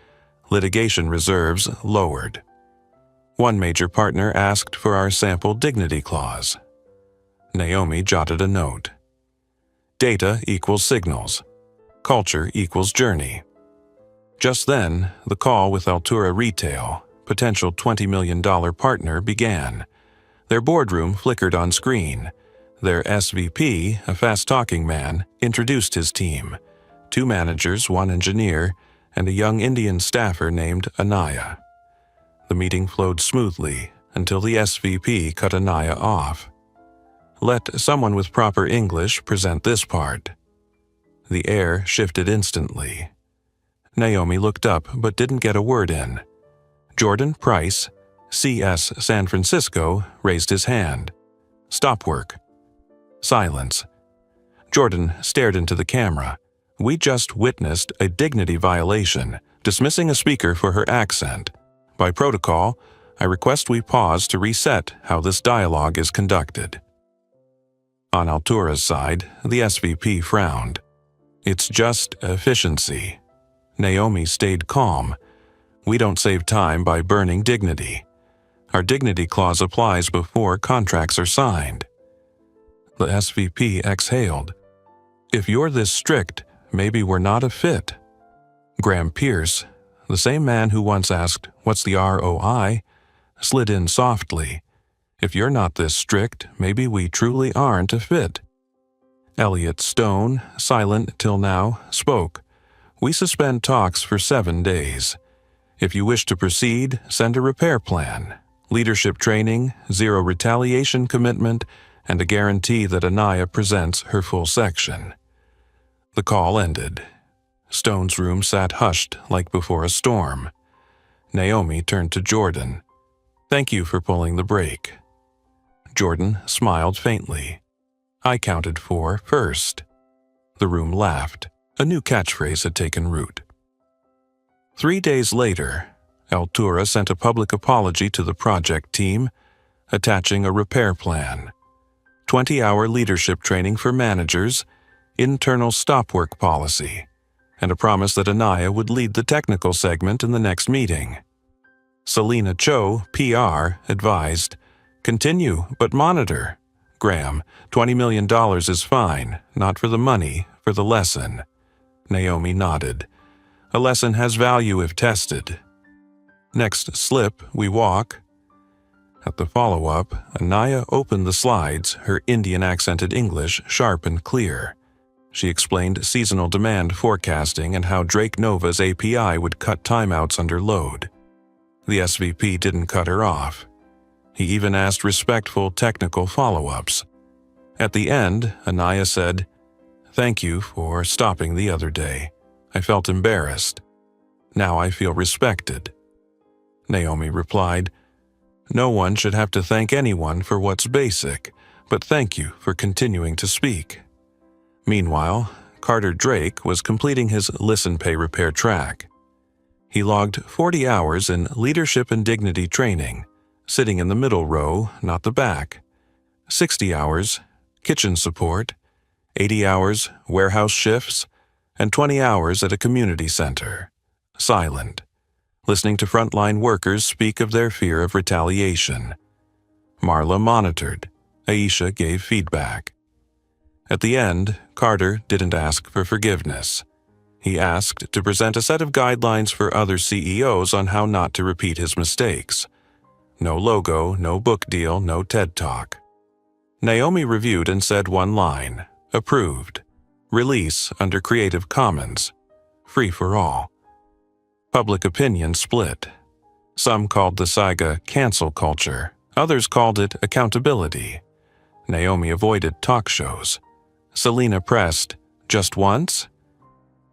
litigation reserves lowered. 1 major partner asked for our sample dignity clause. Naomi jotted a note. Data equals signals. Culture equals journey. Just then, the call with Altura Retail, potential $20 million partner, began. Their boardroom flickered on screen. Their SVP, a fast-talking man, introduced his team. 2 managers, 1 engineer, and a young Indian staffer named Anaya. The meeting flowed smoothly until the SVP cut Anaya off. Let someone with proper English present this part. The air shifted instantly. Naomi looked up but didn't get a word in. Jordan Price, CS San Francisco, raised his hand. Stop work. Silence. Jordan stared into the camera. We just witnessed a dignity violation, dismissing a speaker for her accent. By protocol, I request we pause to reset how this dialogue is conducted. On Altura's side, the SVP frowned. It's just efficiency. Naomi stayed calm. We don't save time by burning dignity. Our dignity clause applies before contracts are signed. The SVP exhaled. If you're this strict, maybe we're not a fit. Graham Pierce, the same man who once asked, "What's the ROI?" slid in softly. If you're not this strict, maybe we truly aren't a fit. Elliot Stone, silent till now, spoke. We suspend talks for 7 days. If you wish to proceed, send a repair plan, leadership training, 0 retaliation commitment, and a guarantee that Anaya presents her full section. The call ended. Stone's room sat hushed like before a storm. Naomi turned to Jordan. Thank you for pulling the brake. Jordan smiled faintly. I counted 4 first. The room laughed. A new catchphrase had taken root. 3 days later, Altura sent a public apology to the project team, attaching a repair plan, 20-hour leadership training for managers, internal stop work policy, and a promise that Anaya would lead the technical segment in the next meeting. Selena Cho, PR, advised, continue, but monitor. Graham, $20 million is fine, not for the money, for the lesson. Naomi nodded. A lesson has value if tested. Next slip, we walk. At the follow-up, Anaya opened the slides, her Indian-accented English sharp and clear. She explained seasonal demand forecasting and how Drake Nova's API would cut timeouts under load. The SVP didn't cut her off. He even asked respectful technical follow-ups. At the end, Anaya said, "Thank you for stopping the other day. I felt embarrassed. Now I feel respected." Naomi replied, "No one should have to thank anyone for what's basic, but thank you for continuing to speak." Meanwhile, Carter Drake was completing his Listen Pay Repair track. He logged 40 hours in leadership and dignity training, sitting in the middle row, not the back. 60 hours, kitchen support, 80 hours, warehouse shifts, and 20 hours at a community center. Silent, listening to frontline workers speak of their fear of retaliation. Marla monitored. Aisha gave feedback. At the end, Carter didn't ask for forgiveness. He asked to present a set of guidelines for other CEOs on how not to repeat his mistakes. No logo, no book deal, no TED Talk. Naomi reviewed and said one line, approved. Release under Creative Commons. Free for all. Public opinion split. Some called the saga cancel culture. Others called it accountability. Naomi avoided talk shows. Selena pressed, "Just once?"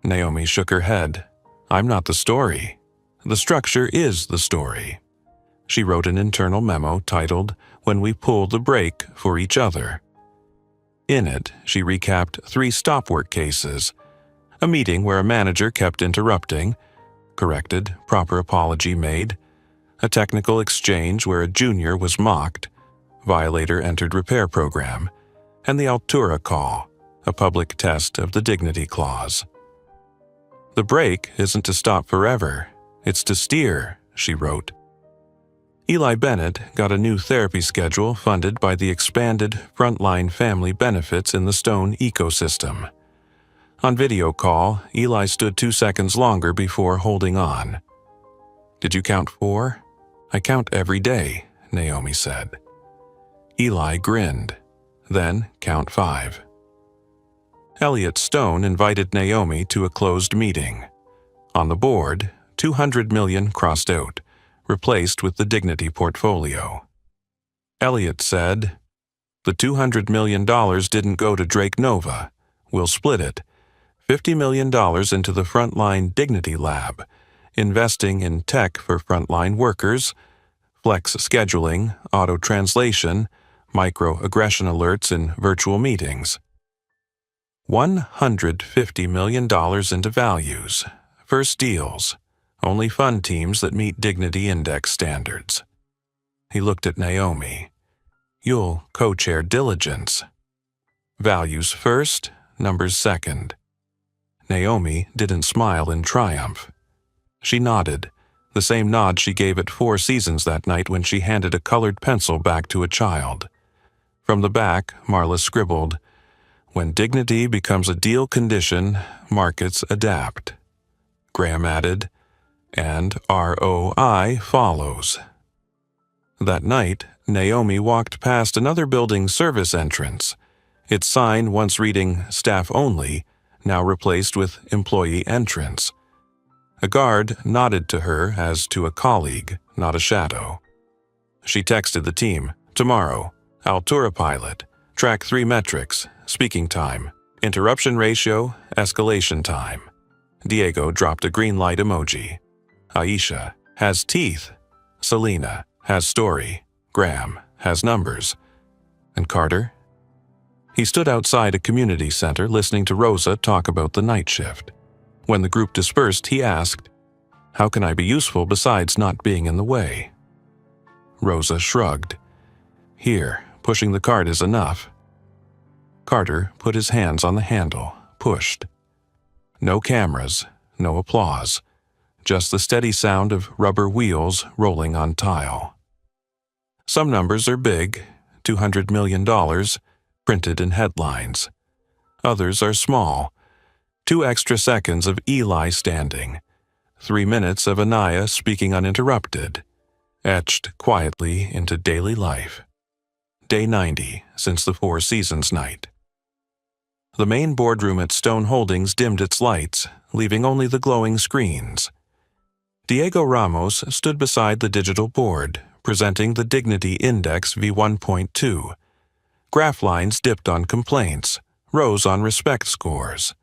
Naomi shook her head. "I'm not the story. The structure is the story." She wrote an internal memo titled, "When We Pull the Brake for Each Other." In it, she recapped 3 stop work cases: a meeting where a manager kept interrupting, corrected, proper apology made; a technical exchange where a junior was mocked, violator entered repair program; and the Altura call, a public test of the dignity clause. "The brake isn't to stop forever, it's to steer," she wrote. Eli Bennett got a new therapy schedule funded by the expanded Frontline Family Benefits in the Stone ecosystem. On video call, Eli stood 2 seconds longer before holding on. "Did you count 4? I count every day," Naomi said. Eli grinned. "Then count 5. Elliot Stone invited Naomi to a closed meeting. On the board, $200 million crossed out, replaced with the Dignity portfolio. Elliot said, "The $200 million didn't go to Drake Nova. We'll split it. $50 million into the Frontline Dignity Lab, investing in tech for frontline workers, flex scheduling, auto-translation, microaggression alerts in virtual meetings. $150 million into values, first deals, only fund teams that meet Dignity Index standards." He looked at Naomi. "You'll co-chair diligence. Values first, numbers second." Naomi didn't smile in triumph. She nodded, the same nod she gave at 4 Seasons that night when she handed a colored pencil back to a child. From the back, Marla scribbled, "When dignity becomes a deal condition, markets adapt." Graham added, "And ROI follows." That night, Naomi walked past another building service entrance. Its sign, once reading "Staff Only," now replaced with "Employee Entrance." A guard nodded to her as to a colleague, not a shadow. She texted the team, "Tomorrow, Altura pilot, track 3 metrics, speaking time, interruption ratio, escalation time." Diego dropped a green light emoji. Aisha has teeth. Selena has story. Graham has numbers. And Carter? He stood outside a community center listening to Rosa talk about the night shift. When the group dispersed, he asked, "How can I be useful besides not being in the way?" Rosa shrugged. "Here, pushing the cart is enough." Carter put his hands on the handle, pushed. No cameras, no applause, just the steady sound of rubber wheels rolling on tile. Some numbers are big, $200 million, printed in headlines. Others are small, 2 extra seconds of Eli standing, 3 minutes of Anaya speaking uninterrupted, etched quietly into daily life. Day 90 since the Four Seasons night. The main boardroom at Stone Holdings dimmed its lights, leaving only the glowing screens. Diego Ramos stood beside the digital board, presenting the Dignity Index V1.2. Graph lines dipped on complaints, rose on respect scores.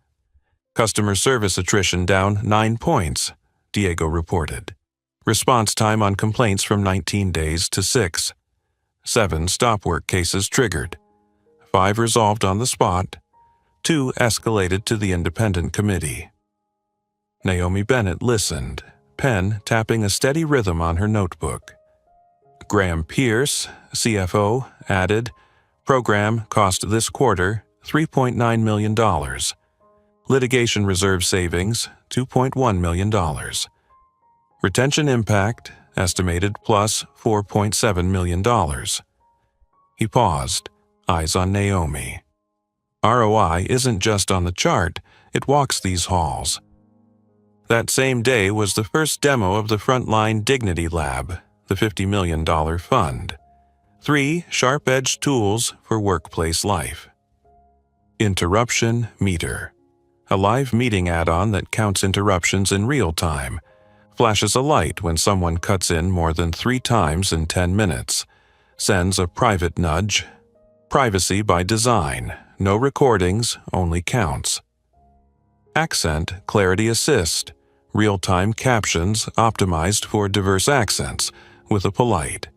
Customer service attrition down 9 points, Diego reported. Response time on complaints from 19 days to 6. 7 stop work cases triggered. 5 resolved on the spot. 2 escalated to the independent committee. Naomi Bennett listened, pen tapping a steady rhythm on her notebook. Graham Pierce, CFO, added, "Program cost this quarter $3.9 million. Litigation reserve savings, $2.1 million. Retention impact, estimated plus $4.7 million. He paused, eyes on Naomi. ROI isn't just on the chart, it walks these halls. That same day was the first demo of the Frontline Dignity Lab, the $50 million fund. 3 sharp-edged tools for workplace life. Interruption Meter. A live meeting add-on that counts interruptions in real time, flashes a light when someone cuts in more than 3 times in 10 minutes, sends a private nudge. Privacy by design, no recordings, only counts. Accent Clarity Assist, real-time captions optimized for diverse accents, with a polite,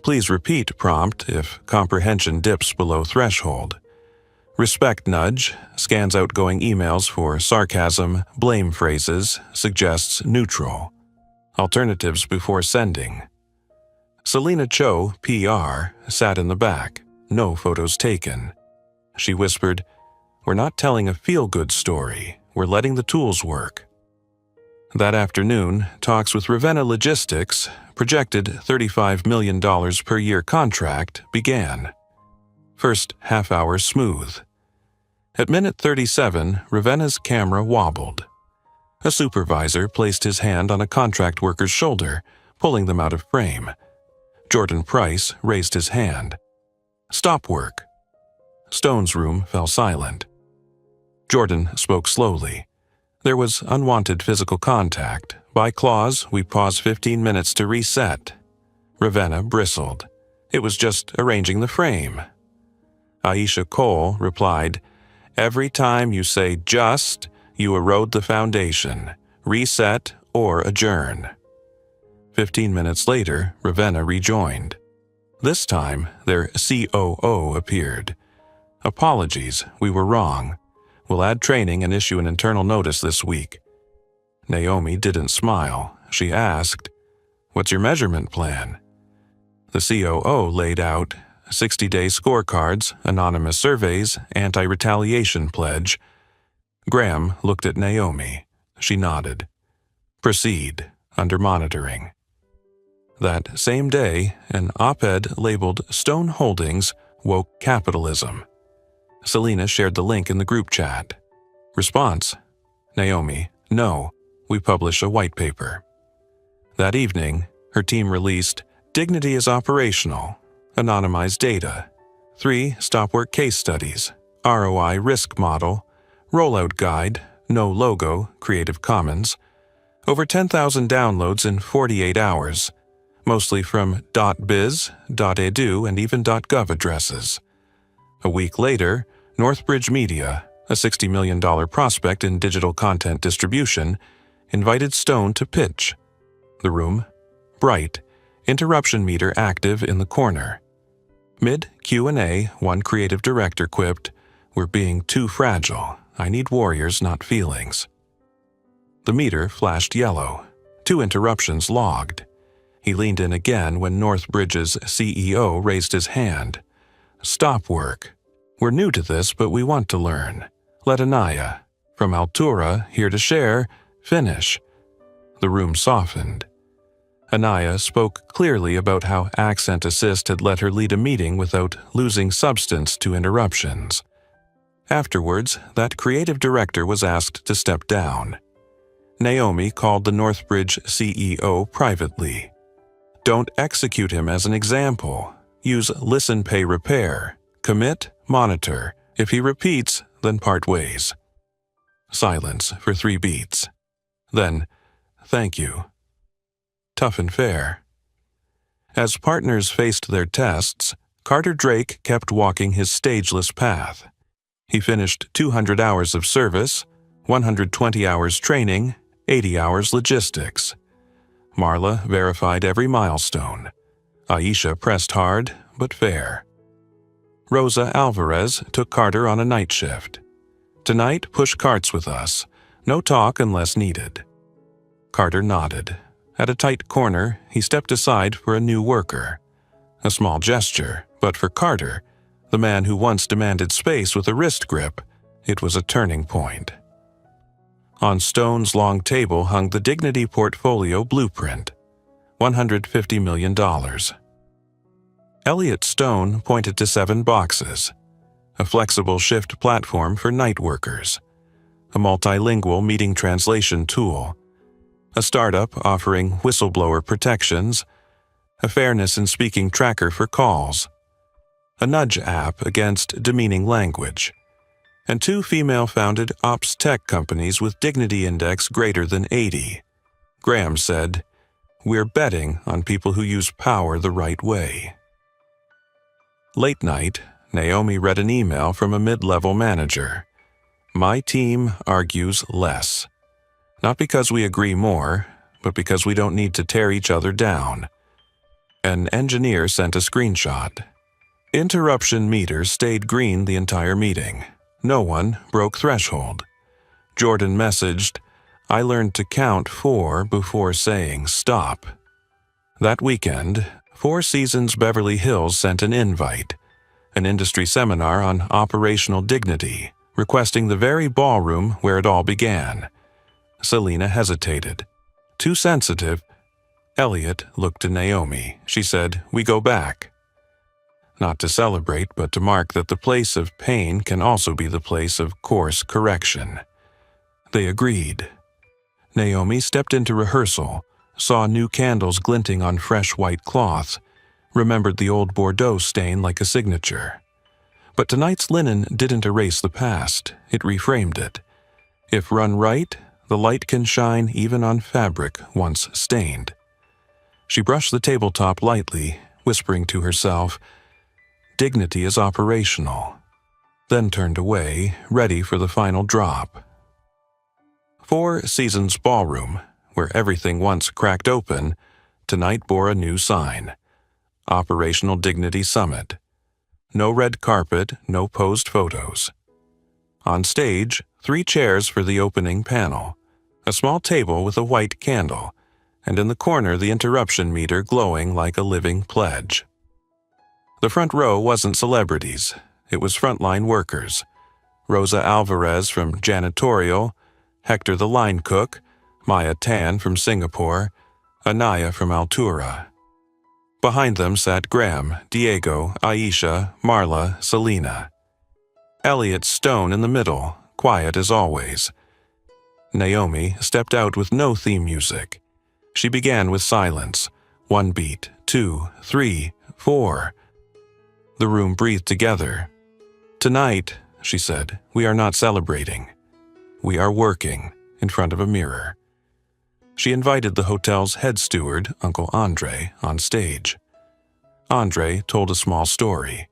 "Please repeat" prompt if comprehension dips below threshold. Respect nudge, scans outgoing emails for sarcasm, blame phrases, suggests neutral. Alternatives before sending. Selena Cho, PR, sat in the back, no photos taken. She whispered, "We're not telling a feel-good story, we're letting the tools work." That afternoon, talks with Ravenna Logistics, projected $35 million per year contract, began. First half hour smooth. At minute 37, Ravenna's camera wobbled. A supervisor placed his hand on a contract worker's shoulder, pulling them out of frame. Jordan Price raised his hand. "Stop work." Stone's room fell silent. Jordan spoke slowly. There was unwanted physical contact. By clause, we pause 15 minutes to reset. Ravenna bristled. It was just arranging the frame. Aisha Cole replied, "Every time you say just, you erode the foundation. Reset or adjourn." 15 minutes later, Ravenna rejoined. This time, their COO appeared. "Apologies, we were wrong. We'll add training and issue an internal notice this week." Naomi didn't smile. She asked, "What's your measurement plan?" The COO laid out 60-day scorecards, anonymous surveys, anti-retaliation pledge. Graham looked at Naomi. She nodded. "Proceed, under monitoring." That same day, an op-ed labeled "Stone Holdings Woke Capitalism." Selena shared the link in the group chat. Response: Naomi, "No, we publish a white paper." That evening, her team released "Dignity is Operational," anonymized data, 3 stop work case studies, ROI risk model, rollout guide, no logo, Creative Commons, over 10,000 downloads in 48 hours, mostly from .biz, .edu, and even .gov addresses. A week later, Northbridge Media, a $60 million prospect in digital content distribution, invited Stone to pitch. The room, bright, interruption meter active in the corner. Mid-Q&A, one creative director quipped, "We're being too fragile. I need warriors, not feelings." The meter flashed yellow. 2 interruptions logged. He leaned in again when Northbridge's CEO raised his hand. "Stop work. We're new to this, but we want to learn. Let Anaya, from Altura, here to share, finish." The room softened. Anaya spoke clearly about how Accent Assist had let her lead a meeting without losing substance to interruptions. Afterwards, that creative director was asked to step down. Naomi called the Northbridge CEO privately. Don't execute him as an example. Use listen, pay, repair. Commit, monitor. If he repeats, then part ways. Silence for 3 beats. Then, thank you. Tough and fair. As partners faced their tests, Carter Drake kept walking his stageless path. He finished 200 hours of service, 120 hours training, 80 hours logistics. Marla verified every milestone. Aisha pressed hard, but fair. Rosa Alvarez took Carter on a night shift. Tonight, push carts with us. No talk unless needed. Carter nodded. At a tight corner, he stepped aside for a new worker. A small gesture, but for Carter, the man who once demanded space with a wrist grip, it was a turning point. On Stone's long table hung the Dignity Portfolio Blueprint, $150 million. Elliot Stone pointed to 7 boxes: a flexible shift platform for night workers, a multilingual meeting translation tool, a startup offering whistleblower protections, a fairness in speaking tracker for calls, a nudge app against demeaning language, and 2 female-founded ops tech companies with dignity index greater than 80. Graham said, "We're betting on people who use power the right way." Late night, Naomi read an email from a mid-level manager. "My team argues less. Not because we agree more, but because we don't need to tear each other down." An engineer sent a screenshot. Interruption meters stayed green the entire meeting. No one broke threshold. Jordan messaged, "I learned to count 4 before saying stop." That weekend, 4 Seasons Beverly Hills sent an invite, an industry seminar on operational dignity, requesting the very ballroom where it all began. Selena hesitated. Too sensitive. Elliot looked to Naomi. She said, "We go back." Not to celebrate, but to mark that the place of pain can also be the place of course correction. They agreed. Naomi stepped into rehearsal, saw new candles glinting on fresh white cloth, remembered the old Bordeaux stain like a signature. But tonight's linen didn't erase the past, it reframed it. If run right, the light can shine even on fabric once stained. She brushed the tabletop lightly, whispering to herself, "Dignity is operational," then turned away, ready for the final drop. 4 Seasons Ballroom, where everything once cracked open, tonight bore a new sign: Operational Dignity Summit. No red carpet, no posed photos. On stage, 3 chairs for the opening panel, a small table with a white candle, and in the corner the interruption meter glowing like a living pledge. The front row wasn't celebrities, it was frontline workers. Rosa Alvarez from janitorial, Hector the line cook, Maya Tan from Singapore, Anaya from Altura. Behind them sat Graham, Diego, Aisha, Marla, Selena. Elliot Stone in the middle, quiet as always. Naomi stepped out with no theme music. She began with silence. 1 beat, 2, 3, 4. The room breathed together. "Tonight," she said, "we are not celebrating. We are working," in front of a mirror. She invited the hotel's head steward, Uncle Andre, on stage. Andre told a small story.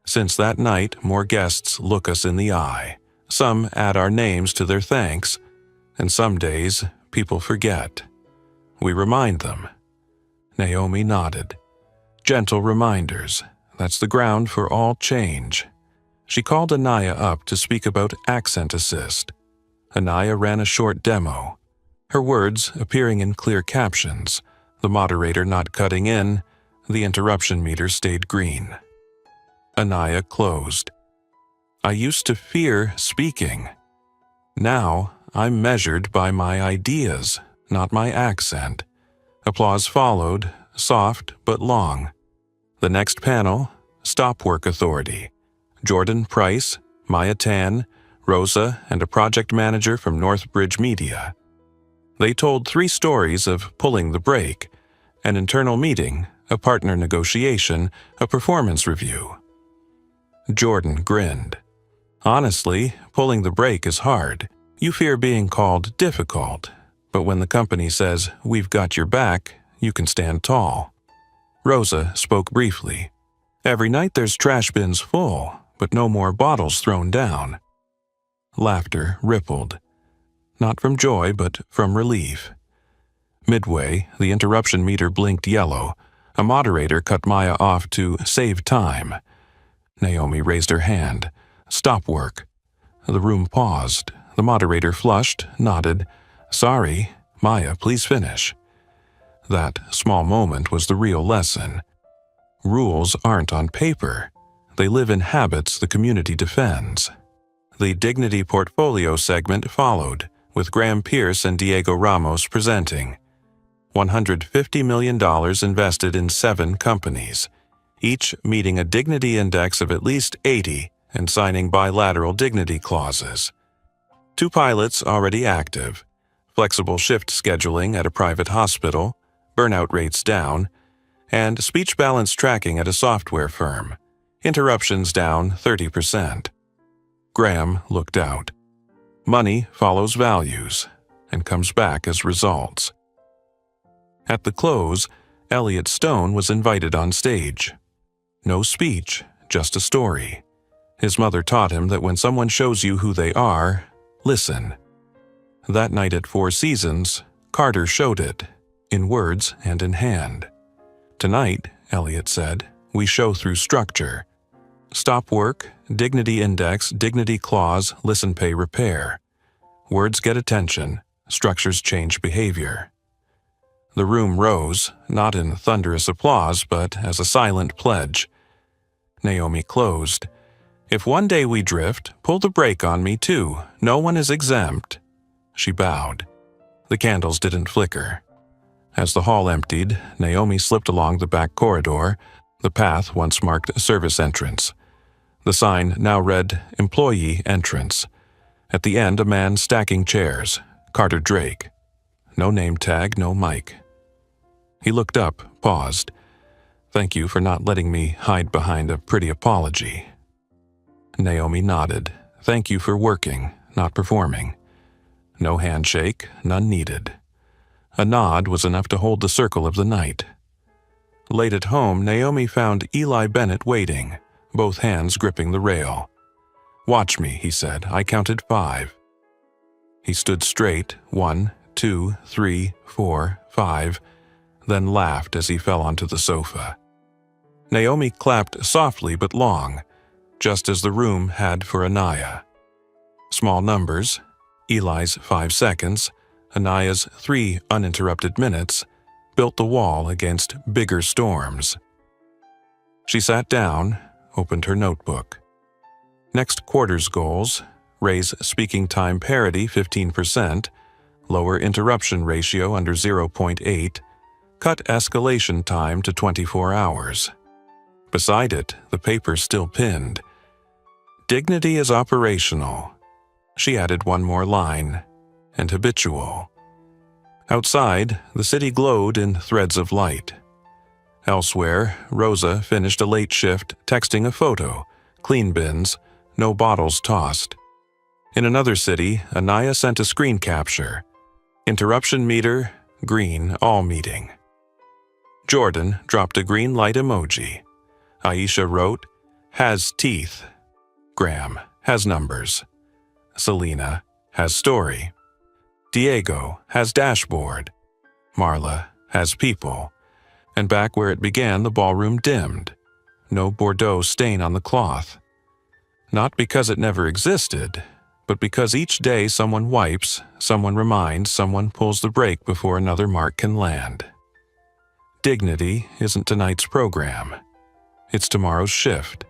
Since that night, more guests look us in the eye. Some add our names to their thanks, and some days people forget. We remind them. Naomi nodded. Gentle reminders. That's the ground for all change. She called Anaya up to speak about accent assist. Anaya ran a short demo, her words appearing in clear captions, the moderator not cutting in, the interruption meter stayed green. Anaya closed. "I used to fear speaking. Now I'm measured by my ideas, not my accent." Applause followed, soft but long. The next panel, Stop Work Authority. Jordan Price, Maya Tan, Rosa, and a project manager from Northbridge Media. They told 3 stories of pulling the brake, an internal meeting, a partner negotiation, a performance review. Jordan grinned. Honestly, pulling the brake is hard. You fear being called difficult, but when the company says, "We've got your back," you can stand tall. Rosa spoke briefly. Every night there's trash bins full, but no more bottles thrown down. Laughter rippled. Not from joy, but from relief. Midway, the interruption meter blinked yellow. A moderator cut Maya off to save time. Naomi raised her hand. "Stop work." The room paused. The moderator flushed, nodded. "Sorry, Maya, please finish." That small moment was the real lesson. Rules aren't on paper. They live in habits the community defends. The Dignity Portfolio segment followed, with Graham Pierce and Diego Ramos presenting. $150 million invested in 7 companies, each meeting a dignity index of at least 80 and signing bilateral dignity clauses. 2 pilots already active, flexible shift scheduling at a private hospital, burnout rates down, and speech balance tracking at a software firm, interruptions down 30%. Graham looked out. Money follows values and comes back as results. At the close, Elliot Stone was invited on stage. No speech, just a story. His mother taught him that when someone shows you who they are, listen. That night at Four Seasons, Carter showed it, in words and in hand. Tonight, Elliot said, we show through structure. Stop work, dignity index, dignity clause, listen, pay, repair. Words get attention, structures change behavior. The room rose, not in thunderous applause, but as a silent pledge. Naomi closed. If one day we drift, pull the brake on me too. No one is exempt. She bowed. The candles didn't flicker. As the hall emptied, Naomi slipped along the back corridor. The path once marked a service entrance. The sign now read, Employee Entrance. At the end, a man stacking chairs, Carter Drake. No name tag, no mic. He looked up, paused. Thank you for not letting me hide behind a pretty apology. Naomi nodded. Thank you for working, not performing. No handshake, none needed. A nod was enough to hold the circle of the night. Late at home, Naomi found Eli Bennett waiting, both hands gripping the rail. Watch me, he said. I counted 5. He stood straight, 1, 2, 3, 4, 5, then laughed as he fell onto the sofa. Naomi clapped softly but long, just as the room had for Anaya. Small numbers, Eli's 5 seconds, Anaya's 3 uninterrupted minutes, built the wall against bigger storms. She sat down, opened her notebook. Next quarter's goals: raise speaking time parity 15%, lower interruption ratio under 0.8, cut escalation time to 24 hours. Beside it, the paper still pinned. Dignity is operational. She added one more line, and habitual. Outside, the city glowed in threads of light. Elsewhere, Rosa finished a late shift texting a photo, clean bins, no bottles tossed. In another city, Anaya sent a screen capture. Interruption meter, green, all meeting. Jordan dropped a green light emoji. Aisha wrote, has teeth. Graham has numbers. Selena has story. Diego has dashboard. Marla has people. And back where it began, the ballroom dimmed. No Bordeaux stain on the cloth. Not because it never existed, but because each day someone wipes, someone reminds, someone pulls the brake before another mark can land. Dignity isn't tonight's program. It's tomorrow's shift.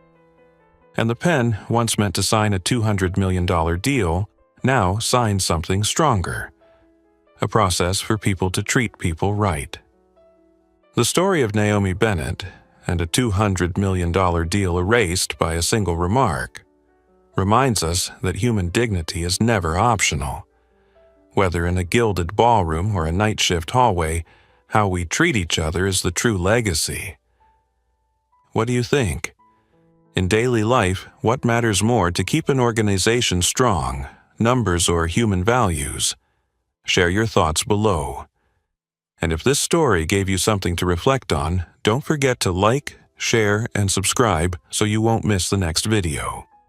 And the pen, once meant to sign a $200 million deal, now signs something stronger. A process for people to treat people right. The story of Naomi Bennett and a $200 million deal erased by a single remark reminds us that human dignity is never optional. Whether in a gilded ballroom or a night shift hallway, How we treat each other is the true legacy. What do you think? In daily life, what matters more to keep an organization strong, numbers or human values? Share your thoughts below. And if this story gave you something to reflect on, don't forget to like, share, and subscribe so you won't miss the next video.